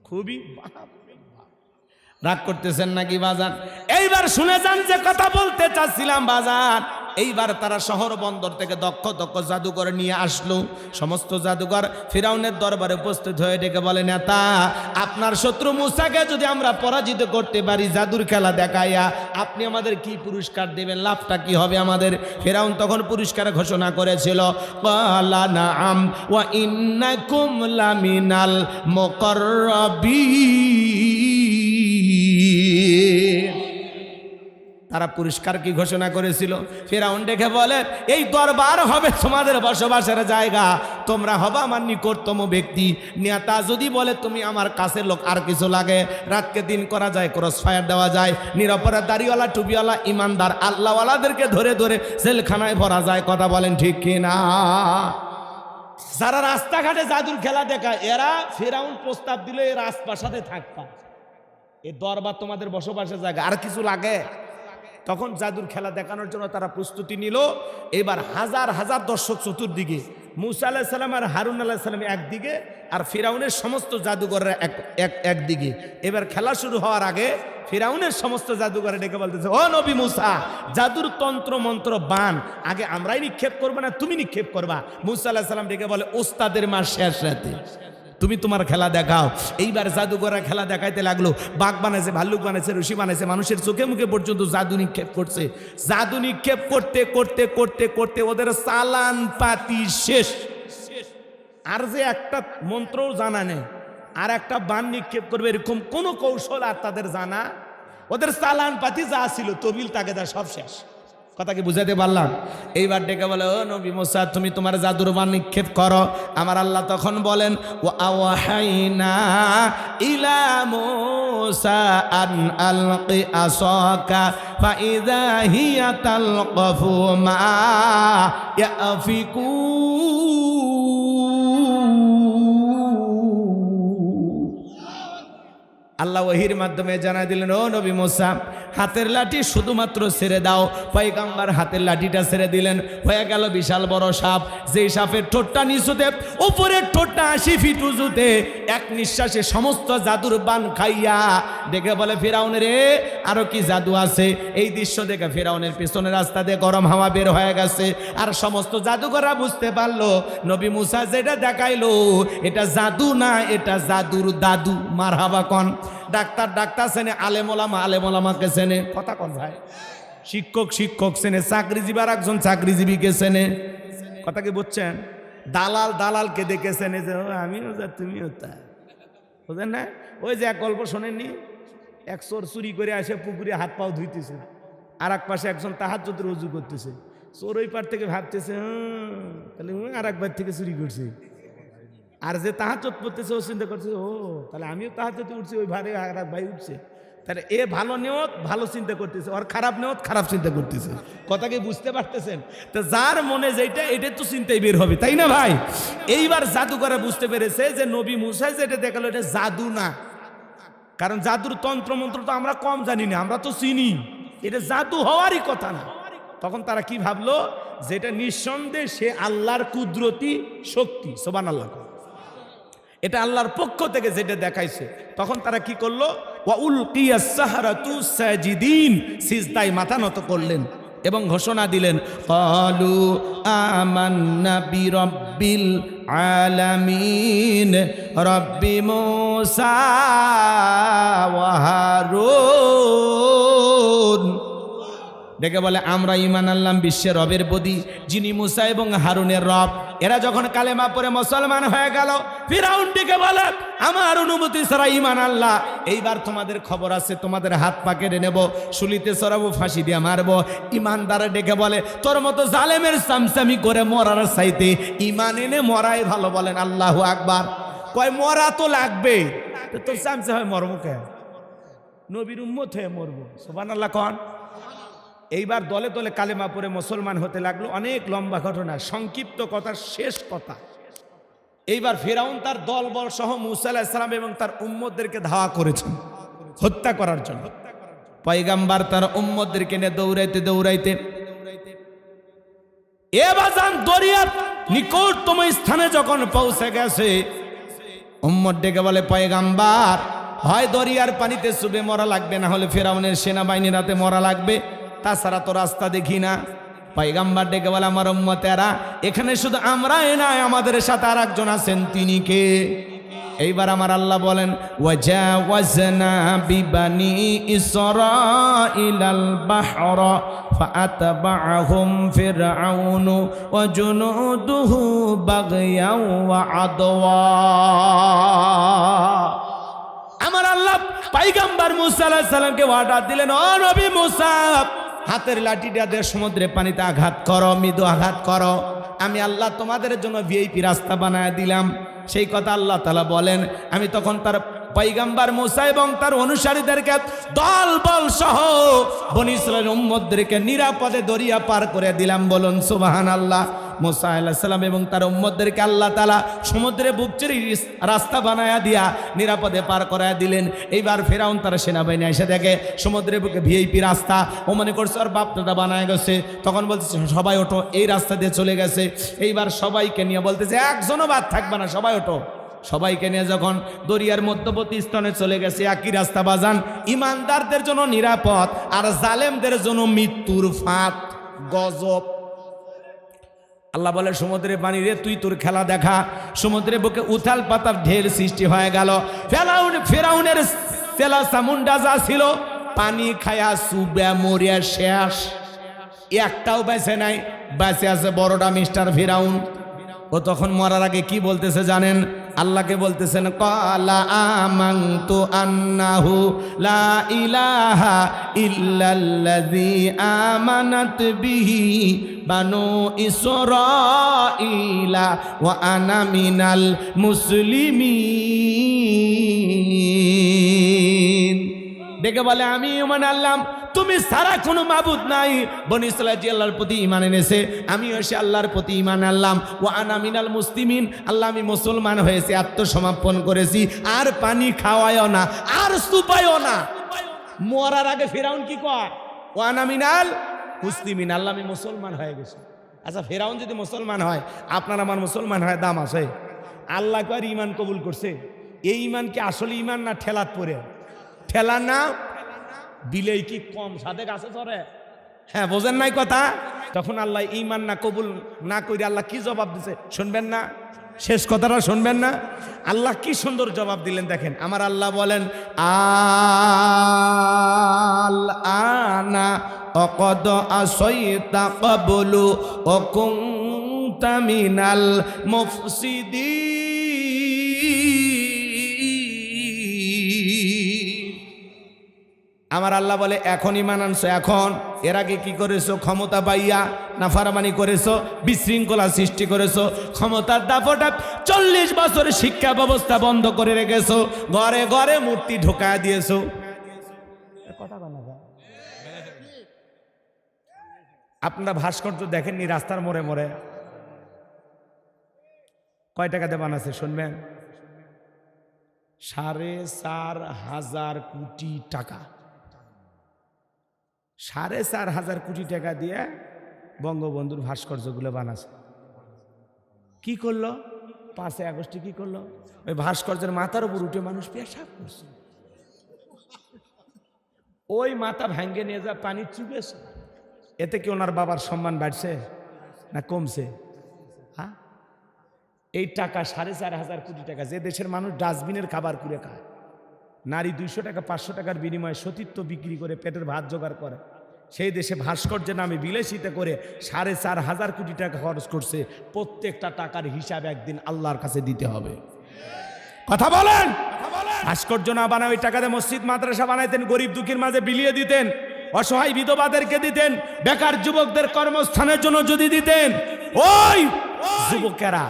A: খুবই। রাগ করতেছেন নাকি বাজান? এইবার শুনে যান যে কথা বলতে চাচ্ছিলাম বাজান। এইবার তারা শহর বন্দর থেকে দক্ষ দক্ষ জাদুঘর নিয়ে আসলো। সমস্ত জাদুঘর ফিরাউনের দরবারে উপস্থিত হয়ে ডেকে বলে, নেতা, আপনার শত্রু মুসাকে যদি আমরা পরাজিত করতে পারি জাদুর খেলা দেখাইয়া, আপনি আমাদের কি পুরস্কার দেবেন? লাভটা কি হবে আমাদের? ফিরাউন তখন পুরস্কার ঘোষণা করেছিল, ক্বালা নাআম ওয়া ইন্নাকুম লামিনাল মুকাররাবিন। তারা পুরস্কার কি ঘোষণা করেছিল? ফিরাউন ডেকে বলে, এই দরবার হবে তোমাদের বসবাসের জায়গা, তোমরা হবে আমার নিকটতম ব্যক্তি। নেতা যদি বলে তুমি আমার কাছের লোক, আর কিছু লাগে? রাতকে দিন করা যায়, ক্রস ফায়ার দেওয়া যায়, নিরপরাধ দাড়িওয়ালা টুপিওয়ালা ইমানদার আল্লাহওয়ালাদেরকে ধরে ধরে জেলখানায় ভরা যায়, কথা বলেন ঠিক কিনা? যারা রাস্তাঘাটে জাদুর খেলা দেখায়, এরা ফিরাউন প্রস্তাব দিল এর রাজপ্রাসাদে থাকবা, এই দরবার তোমাদের বসবাসের জায়গা, আর কিছু লাগে? তখন জাদুর খেলা দেখানোর জন্য তারা প্রস্তুতি নিল। এবার হাজার হাজার দর্শক চতুর্দিকে, মুসা আলাইহিস সালাম আর হারুন আলাইহিস সালাম একদিকে, আর ফিরাউনের সমস্ত জাদুঘররা একদিকে। এবার খেলা শুরু হওয়ার আগে ফিরাউনের সমস্ত জাদুঘরে ডেকে বলতেছে, ও নবী মুসা, জাদুর তন্ত্র মন্ত্র বান আগে আমরাই নিক্ষেপ করবো না তুমি নিক্ষেপ করবা? মুসা আলাইহিস সালাম ডেকে বলে, ওস্তাদের মা শেষ রাতে, তুমি তোমার খেলা দেখাও। এইবার জাদুঘররা খেলা দেখাইতে লাগলো। বাঘ বানাইছে, ভাল্লুক বানাইছে, রশি বানাইছে, মানুষের চোখে মুখে পর্যন্ত জাদু নিক্ষেপ করছে। জাদু নিক্ষেপ করতে করতে করতে করতে ওদের চালান পাতি শেষ। আর যে একটা মন্ত্রও জানা নেই, আর একটা বান নিক্ষেপ করবে এরকম কোন কৌশল আর তাদের জানা? ওদের চালান পাতি যা ছিল তবিল তাগেদা সব শেষ। কথা কি বুঝাতে পারলাম? এইবার ডেকে বলে, ও নবী মুসা, তুমি তোমার জাদুর বান নিক্ষেপ করো। আমার আল্লাহ তখন বলেন, ওয়া আওহাইনা ইলা মুসা আন আলকি আসাকা ফাইযা হিয়া তালকাফু মা ইয়াফিকুন। আল্লাহ ওহীর মাধ্যমে জানাই দিলেন, ও নবী মুসা, হাতের লাঠি শুধুমাত্র ছেড়ে দাও। পয়গম্বর হাতের লাঠিটা ছেড়ে দিলেন, হয়ে গেল বিশাল বড় সাপ। যেই সাপের ঠোঁটটা নিচুতে, উপরের ঠোঁটটা 80 ফিট উঁচুতে, এক নিঃশ্বাসে সমস্ত জাদুর বান খাইয়া দেখে বলে, ফিরাউনের আরো কি জাদু আছে? এই দৃশ্য দেখে ফিরাউনের পিছনের রাস্তা দিয়ে গরম হাওয়া বের হয়ে গেছে। আর সমস্ত জাদুকররা বুঝতে পারলো নবী মুসা যেটা দেখাইলো এটা জাদু না, এটা জাদুর দাদু। মারহাবা কন। ডাক্তার চেনে, আলেমোলামাকে চেনে, কথা কন ভাই। শিক্ষক চেনে, চাকরিজীবী আর একজন চাকরিজীবীকে চেনে, কথা কি বুঝছেন? দালালকে দেখেছেন, যে আমিও যা তুমিও তা, বুঝলেন না? ওই যে এক গল্প শোনেননি, এক চোর চুরি করে আসে পুকুরে হাত পাও ধুইতেছে, আর এক পাশে একজন তাহাজ্জুদের ওযু করতেছে। চোর ওই পার থেকে ভাবতেছে, তাহলে আর একবার থেকে চুরি করছে। আর যে তাহাজ্জুদ পড়তেছে ও চিন্তা করছে, ও তাহলে আমিও তাহাজ্জুদে উঠছি, ওই ভারে আর এক ভাই উঠছে, তাহলে এ ভালো নিয়ত ভালো চিন্তা করতেছে, আর খারাপ নিয়ত খারাপ চিন্তা করতেছে। কথা কি বুঝতে পারতেছেন? তো যার মনে যেটা, এটা তো চিন্তাই বের হবে, তাই না ভাই? এইবার জাদুকররা বুঝতে পেরেছে যে নবী মুসা যেটা দেখালো এটা জাদু না, কারণ জাদুর তন্ত্র মন্ত্র তো আমরা কম জানি না, আমরা তো চিনি, এটা জাদু হওয়ারই কথা না। তখন তারা কি ভাবলো, যেটা নিঃসন্দেহে সে আল্লাহর কুদরতি শক্তি, সুবহানাল্লাহ, এটা আল্লাহর পক্ষ থেকে যেটা দেখাইছে। তখন তারা কি করলো, ওয়া উলকিয়াস সাহারাতু সাজিদিন, সিজদায় মাথা নত করলেন এবং ঘোষণা দিলেন, ক্বালু আমান্না বিরাব্বিল আলামিন রব্বি মূসা ওয়া হারুন। ডেকে বলে আমরা ঈমান আনলাম বিশ্বের রবের প্রতি, যিনি মুসা এবং হারুনের রব। এরা যখন কালেমা পড়ে মুসলমান হয়ে গেল, ফিরাউন ডেকে বলে আমার অনুমতি ছাড়া ঈমান আল্লাহ, এইবার তোমাদের খবর আছে, তোমাদের হাত পা কেটে নেব, শুলিতে চড়াবো, ফাঁসি দিয়ে মারবো। ঈমানদার ডেকে বলে তোর মতো জালেমের সামসামি করে মরার চাইতে ঈমান এনে মরাই ভালো। বলেন আল্লাহু আকবার। কয় মরা তো লাগবে, তো তোর সামসা হয় মরবো কে? নবীর উম্মত হয়ে মরবো। সুবহানাল্লাহ কোন। এইবার দলে দলে কালেমা পড়ে মুসলমান হতে লাগলো। অনেক লম্বা ঘটনা, সংক্ষিপ্ত কথা, শেষ কথা। এইবার ফিরাউন তার দলবল সহ মুসা আলাইহিস সালাম এবং তার উম্মতদেরকে ধাওয়া করেছেন হত্যা করার জন্য। পয়গম্বর তার উম্মতদেরকে নিয়ে দৌড়াইতে দৌড়াইতে এবাজান দরিয়ার নিকটতম স্থানে যখন পৌঁছে গেছে, উম্মত ডেকে বলে পয়গম্বর হয় দরিয়ার পানিতে চুবে মরা লাগবে, না হলে ফিরাউনের সেনাবাহিনীর হাতে মরা লাগবে, তাছাড়া তো রাস্তা দেখি না। পয়গম্বর ডেকে বলে আমার উম্মতেরা, এখানে শুধু আমরাই নয়, আমাদের সাথে আর একজন আছেন, তিনি কে? এইবার আমার আল্লাহ বলেন ওয়াজাওয়াজনা বিবানি ইসরাঈলাল বাহরা ফাআতবাআহুম ফিরআউনু ওয়া জুনুদুহু বাগয়াও ওয়া আদওয়া। আমার আল্লাহ পয়গম্বর মুসা আলাইহিস সালামকে অর্ডার দিলেন, ও নবী মুসা, হাতের লাঠিটা দিয়ে সমুদ্রের পানিতে আঘাত করো, মৃদু আঘাত করো, আমি আল্লাহ তোমাদের জন্য ভিআইপি রাস্তা বানায় দিলাম। সেই কথা আল্লাহ তাআলা বলেন। আমি তখন তার পয়গম্বর মুসা এবং তার অনুসারীদেরকে দল বল সহ বনী ইসরাঈলের উম্মতদেরকে নিরাপদে দরিয়া পার করে দিলাম। বলুন সুবহানাল্লাহ। মুসা আলাইহিস সালাম এবং তার উম্মতদেরকে আল্লাহ তাআলা সমুদ্রে বুক চিরে রাস্তা বানায়া দিয়া নিরাপদে পার করায়া দিলেন। এইবার ফিরাউন তার সেনাবাহিনী এসে দেখে সমুদ্রের বুকে ভিআইপি রাস্তা, ও মনে করছে আর বাপদাদা বানায় গেছে। তখন বলতেছে সবাই ওঠো, এই রাস্তা দিয়ে চলে গেছে। এইবার সবাইকে নিয়ে বলতেছে একজনও বাদ থাকবে না, সবাই ওঠো। সবাইকে নিয়ে যখন দরিয়ার মধ্যবর্তী স্থানে চলে গেছে, একই রাস্তা বাজান, ইমানদারদের জন্য নিরাপদ আর জালেমদের জন্য মৃত্যুর ফাঁদ, গজব। আল্লাহ বলে সমুদ্রের পানি রে তুই তোর খেলা দেখা। সমুদ্রের বুকে উথাল পাতার ঢের সৃষ্টি হয়ে গেল। ফেরাউনের চেলা চামুন্ডা যা ছিল পানি খায়া সুবে মরিয়া শেষ, একটাও বেঁচে নাই। বেঁচে আছে বড়টা মিস্টার ফিরাউন। ও তখন মরার আগে কি বলতেছে জানেন? আল্লাহকে বলতেছেন ক্বালা আমানতু আন্নাহু লা ইলাহা ইল্লাল্লাযী আমানাত বিহি বানু ইসরাঈলা ওয়া আনা মিনাল মুসলিমিন। ডেকে বলে আমি ঈমান আনলাম, তুমি সারা কোনো মাবুদ নাই। বনী ইসরাঈল যে আল্লাহর প্রতি ঈমান এনেছে, আমিও এসে আল্লাহর প্রতি ঈমান আনলাম। ওয়া আনা মিনাল মুসলিমিন, আল্লাহ আমি মুসলমান হয়েছি, আত্মসমর্পণ করেছি। আর পানি খাওয়ায়ও না, আর সুপায়ও না। মরার আগে ফিরাউন কি কয়? ওয়া আনা মিনাল মুসলিমিন, আল্লাহ আমি মুসলমান হয়ে গেছি। আচ্ছা ফিরাউন যদি মুসলমান হয়, আপনার আমার মুসলমান হয় দাম আছে? আল্লাহ কয় ঈমান কবুল করছে। এই ঈমান কি আসলে ঈমান না ঠেলাত পড়ে? ঠেলা না বিলেই কি কম সাদে গাছে ধরে? হ্যাঁ বোঝেন নাই কথা? তখন আল্লাহ ঈমান না কবুল না করে আল্লাহ কি জবাব দিছে শুনবেন না? শেষ কথাটা শুনবেন না? আল্লাহ কি সুন্দর জবাব দিলেন দেখেন। আমার আল্লাহ বলেন আল আনা অকদ আসাইতা ক্বাবলু ওয়া কুনতা মিনাল মুফসিদিন। আমার আল্লাহ বলে এখন ঈমান আনছো, এখন। এর আগে কি করেছো? ক্ষমতা পাইয়া নাফরমানি করেছো, বিশৃঙ্খলা সৃষ্টি করেছো, ক্ষমতার দাপটে 40 বছর শিক্ষা ব্যবস্থা বন্ধ করে রেখেছো, ঘরে ঘরে মূর্তি ঢোকায় দিয়েছো। কথা বলা যায়? আপনারা ভাস্কর্য দেখেননি রাস্তার মোড়ে মোড়ে? কয় টাকাতে বানাচ্ছে শুনবেন? 4,500 কোটি টাকা। 4,500 কোটি টাকা দিয়ে বঙ্গবন্ধুর ভাস্কর্যগুলো বানাচ্ছে। কি করলো? 5 আগস্টে কি করলো? ওই ভাস্কর্যের মাথার উপর উঠে মানুষ পেশাব করছে। ওই মাথা ভাঙ্গে নিয়ে যা পানি চুবেছে। এতে কি ওনার বাবার সম্মান বাড়ছে না কমছে? হ্যাঁ, এই টাকা 4,500 কোটি টাকা, যে দেশের মানুষ ডাস্টবিনের খাবার করে খায়, নারী 200 টাকা 500 টাকার বিনিময়ে সতীত্ব বিক্রি করে পেটের ভাত জোগাড় করে, সেই দেশে ভাস্কর্যের নামে বিলাসিতা করে 4,500 কোটি টাকা খরচ করছে। প্রত্যেকটা টাকার হিসাব একদিন আল্লাহর কাছে দিতে হবে। কথা বলেন। ভাস্কর্য না বানায় ওই টাকাতে মসজিদ মাদ্রাসা বানাইতেন, গরিব দুঃখীর মাঝে বিলিয়ে দিতেন, অসহায় বিধবাদেরকে দিতেন, বেকার যুবকদের কর্মস্থানের জন্য যদি দিতেন, ওই যুবকেরা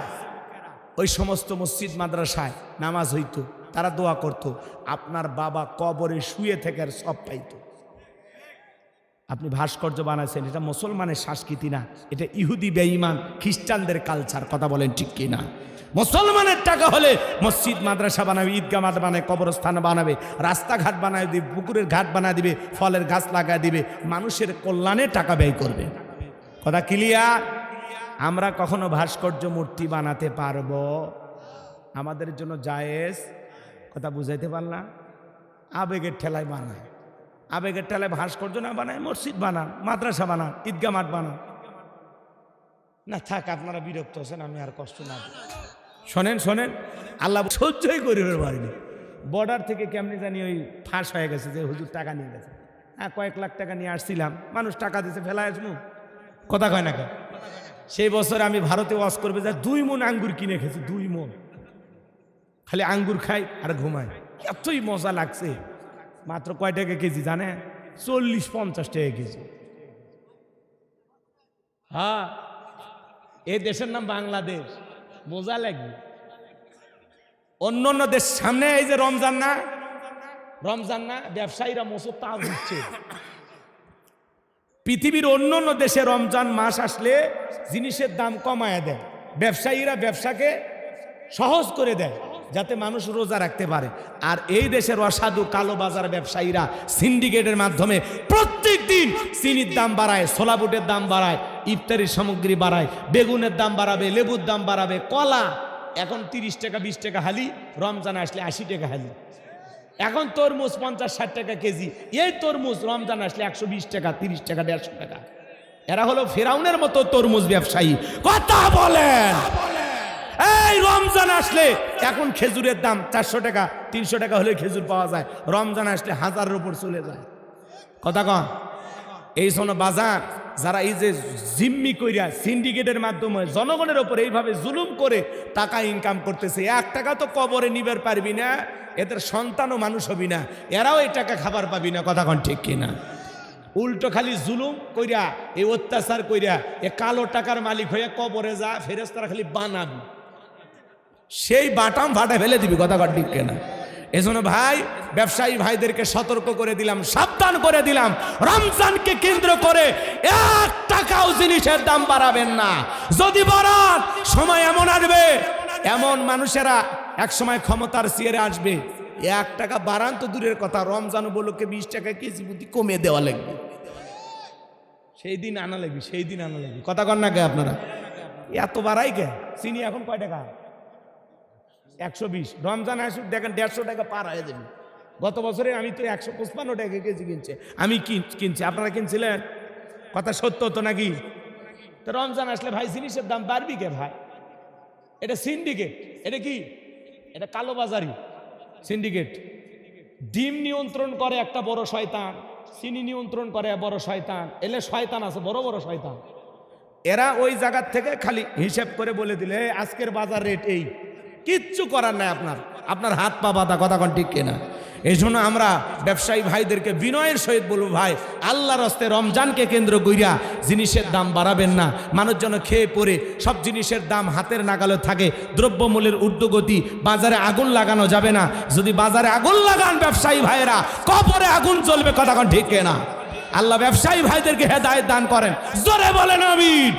A: ওই সমস্ত মসজিদ মাদ্রাসায় নামাজ হইতো, তারা দোয়া করত, আপনার বাবা কবরে শুয়ে থেকে আর সব পাইতো। আপনি ভাস্কর্য বানাইছেন, এটা মুসলমানের সংস্কৃতি না, এটা ইহুদি বেঈমান খ্রিস্টানদের কালচার। কথা বলেন ঠিক কি না? মুসলমানের টাকা হলে মসজিদ মাদ্রাসা বানাবে, ঈদগাহ মাঠ বানাবে, কবরস্থান বানাবে, রাস্তাঘাট বানায় দিবে, পুকুরের ঘাট বানায় দিবে, ফলের গাছ লাগায় দিবে, মানুষের কল্যাণে টাকা ব্যয় করবে। কথা ক্লিয়ার? আমরা কখনো ভাস্কর্য মূর্তি বানাতে পারবো? আমাদের জন্য জায়েজ। কথা বুঝাইতে পারলাম? আবেগের ঠেলায় বানায়, আবেগের ঠেলায় ভাস্কর্য না বানায় মসজিদ বানান, মাদ্রাসা বানান, ঈদগাহ মাঠ বানান। না থাক, আপনারা বিরক্ত হচ্ছেন, আমি আর কষ্ট না। শোনেন শোনেন, আল্লাহ সহ্যই করিবার পারিনি। বর্ডার থেকে কেমনি জানি ওই ফাঁস হয়ে গেছে যে হুজুর টাকা নিয়ে গেছে। হ্যাঁ, কয়েক লাখ টাকা নিয়ে আসছিলাম, মানুষ টাকা দিতে ফেলায় আসবো, কথা কয় না কেন? সেই বছর আমি ভারতে ওয়াজ করবে যা 2 মণ আঙ্গুর কিনে খেয়েছি, 2 মণ। খালি আঙ্গুর খাই আর ঘুমাই, এতই মজা লাগছে। মাত্র কয় টাকা কেজি জানে? 40-50 টাকা কেজি। হ্যাঁ, এই দেশের নাম বাংলাদেশ, মজা লাগবে। অন্য অন্য দেশ সামনে এই যে রমজান না, রমজান না, ব্যবসায়ীরা মোসর তাও দিচ্ছে। পৃথিবীর অন্য অন্য দেশে রমজান মাস আসলে জিনিসের দাম কমায় দেয়, ব্যবসায়ীরা ব্যবসাকে সহজ করে দেয় যাতে মানুষ রোজা রাখতে পারে। আর এই দেশের অসাধু কালো বাজার ব্যবসায়ীরা সিন্ডিকেটের মাধ্যমে প্রত্যেক দিন চিনির দাম বাড়ায়, ছোলা বুটের দাম বাড়ায়, ইফতারির সামগ্রী বাড়ায়, বেগুনের দাম বাড়াবে, লেবুর দাম বাড়াবে, কলা এখন 30 টাকা 20 টাকা হালি, রমজান আসলে 80 টাকা হালি। এখন তরমুজ 50-60 টাকা কেজি, এই তরমুজ রমজান আসলে 120 টাকা 30 টাকা 150 টাকা। এরা হলো ফেরাউনের মতো তরমুজ ব্যবসায়ী। কথা বলেন। এই রমজান আসলে এখন খেজুরের দাম 400 টাকা 300 টাকা হলে খেজুর পাওয়া যায়, রমজান আসলে 1000-এর উপর চলে যায়। কথা কন। এই জন্য বাজার যারা এই যে জিম্মি কইরা সিন্ডিকেটের মাধ্যমে জনগণের উপর এইভাবে জুলুম করে টাকা ইনকাম করতেছে, 1 টাকা তো কবরে নিবার পারবি না, এদের সন্তানও মানুষ হবি না, এরাও এই টাকা খাবার পাবি না। কথা কন ঠিক কিনা? উল্টো খালি জুলুম কইরা, এই অত্যাচার কইরা, এ কালো টাকার মালিক হয়ে কবরে যা, ফেরেশতারা খালি বানাবি, সেই বাটাম ফাটা ফেলে দিবি। কথা কন ঠিক কিনা? এজন্য ভাই, ব্যবসায়ী ভাইদেরকে সতর্ক করে দিলাম, সাবধান করে দিলাম, রমজানকে কেন্দ্র করে 1 টাকাও জিনিসের দাম বাড়াবেন না। যদি বাড়ান, সময় এমন আসবে, এমন মানুষেরা এক সময় ক্ষমতার চেয়ারে আসবে, 1 টাকা বাড়ান তো দূরের কথা, রমজান উপলক্ষে 20 টাকা কেজি প্রতি কমিয়ে দেওয়া লাগবে। সেই দিন আনা লাগবে, সেই দিন আনা লাগবে। কথা কন না কে আপনারা? এত বাড়াই কে? চিনি এখন কয় টাকা? 120। রমজান আসুক দেখেন 150 টাকা পার হয়ে যাবে। গত বছরে আমি তো 155 টাকা কেজি কিনছে, আমি কিনছি, আপনারা কিনছিলেন? কথা সত্য তো নাকি? তো রমজান আসলে ভাই জিনিসের দাম বাড়বি কে ভাই? এটা সিন্ডিকেট। এটা কি? এটা কালোবাজারি সিন্ডিকেট। ডিম নিয়ন্ত্রণ করে একটা বড় শয়তান, চিনি নিয়ন্ত্রণ করে বড় শয়তান, এলে শয়তান আছে বড় বড় শয়তান। এরা ওই জায়গার থেকে খালি হিসাব করে বলে দিলে আজকের বাজার রেট এই, কিচ্ছু করার নাই, আপনার হাত পা বাঁধা। কথা কন ঠিক কিনা? এই জন্য আমরা ব্যবসায়ী ভাইদেরকে বিনয়ের সহিত বলবো, ভাই আল্লাহর হস্তে রমজানকে কেন্দ্র কইরা জিনিসের দাম বাড়াবেন না। মানুষ যেন খেয়ে পরে সব জিনিসের দাম হাতের নাগালে থাকে। দ্রব্যমূল্যের ঊর্ধ্বগতি, বাজারে আগুন লাগানো যাবে না। যদি বাজারে আগুন লাগান ব্যবসায়ী ভাইয়েরা, কবরে আগুন জ্বলবে। কথা কন ঠিক কিনা? আল্লাহ ব্যবসায়ী ভাইদেরকে হেদায়েত দান করেন, জোরে বলেন আমিন।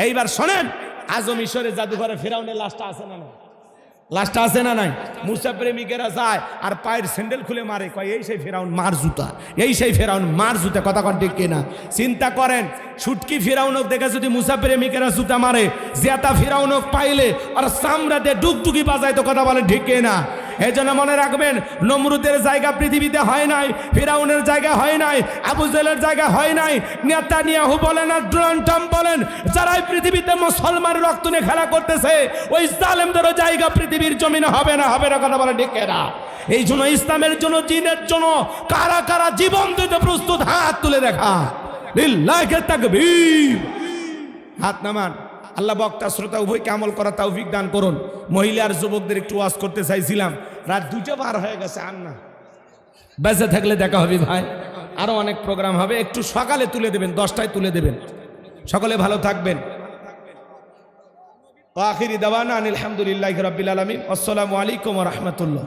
A: এইবার শোনেন, আজম মিশরের জাদুঘরে ফেরাউনের লাশটা আছে না? লাশটা আছে না নাই? মুসা প্রেমিকেরা যায় আর পায়ের স্যান্ডেল খুলে মারে, কয় এই সেই ফেরাউন মার জুতা, এই সেই ফেরাউন মার জুতা। কথা কন ঠিক কিনা? চিন্তা করেন, ছুটকি ফেরাউনক দেখে যদি মুসা প্রেমিকেরা জুতা মারে, জেতা ফেরাউনক পাইলে আর চামড়া দিয়ে ডুগডুগি বাজায়, তো কথা বলেন ঠিক কিনা? এই জন্য মনে রাখবেন, নমরুদের জায়গা পৃথিবীতে হয় নাই, ফিরাউনের জায়গা হয় নাই, আবু জেলের জায়গা হয় নাই, নেতানিয়াহু বলেন আর ডোনাল্ড ট্রাম্প বলেন, যারাই পৃথিবীতে মুসলমানের রক্ত নিয়ে খেলা করতেছে, ওই জালেমদেরও জায়গা পৃথিবীর জমিনে হবে না, হবে না, কথা বলে ডেকেরা। এই জন্য ইসলামের জন্য, দ্বীনের জন্য কারা কারা জীবন দিতে প্রস্তুত, হাত তুলে দেখা। লিল্লাহি তাকবীর। হাত নামান। আল্লাহ বক্তা শ্রোতা উভয়কে আমল করা তৌফিক দান করুন। মহিলা আর যুবকদের একটু ওয়াজ করতে চাইছিলাম, রাত 2টা পার হয়ে গেছে, আর না, বেঁচে থাকলে দেখা হবে ভাই, আরো অনেক প্রোগ্রাম হবে, একটু সকালে তুলে দেবেন, 10টায় তুলে দেবেন। সকলে ভালো থাকবেন। আখিরি দাওয়ানা আলহামদুলিল্লাহি রাব্বিল আলামিন। আসসালামু আলাইকুম ওয়া রাহমাতুল্লাহ।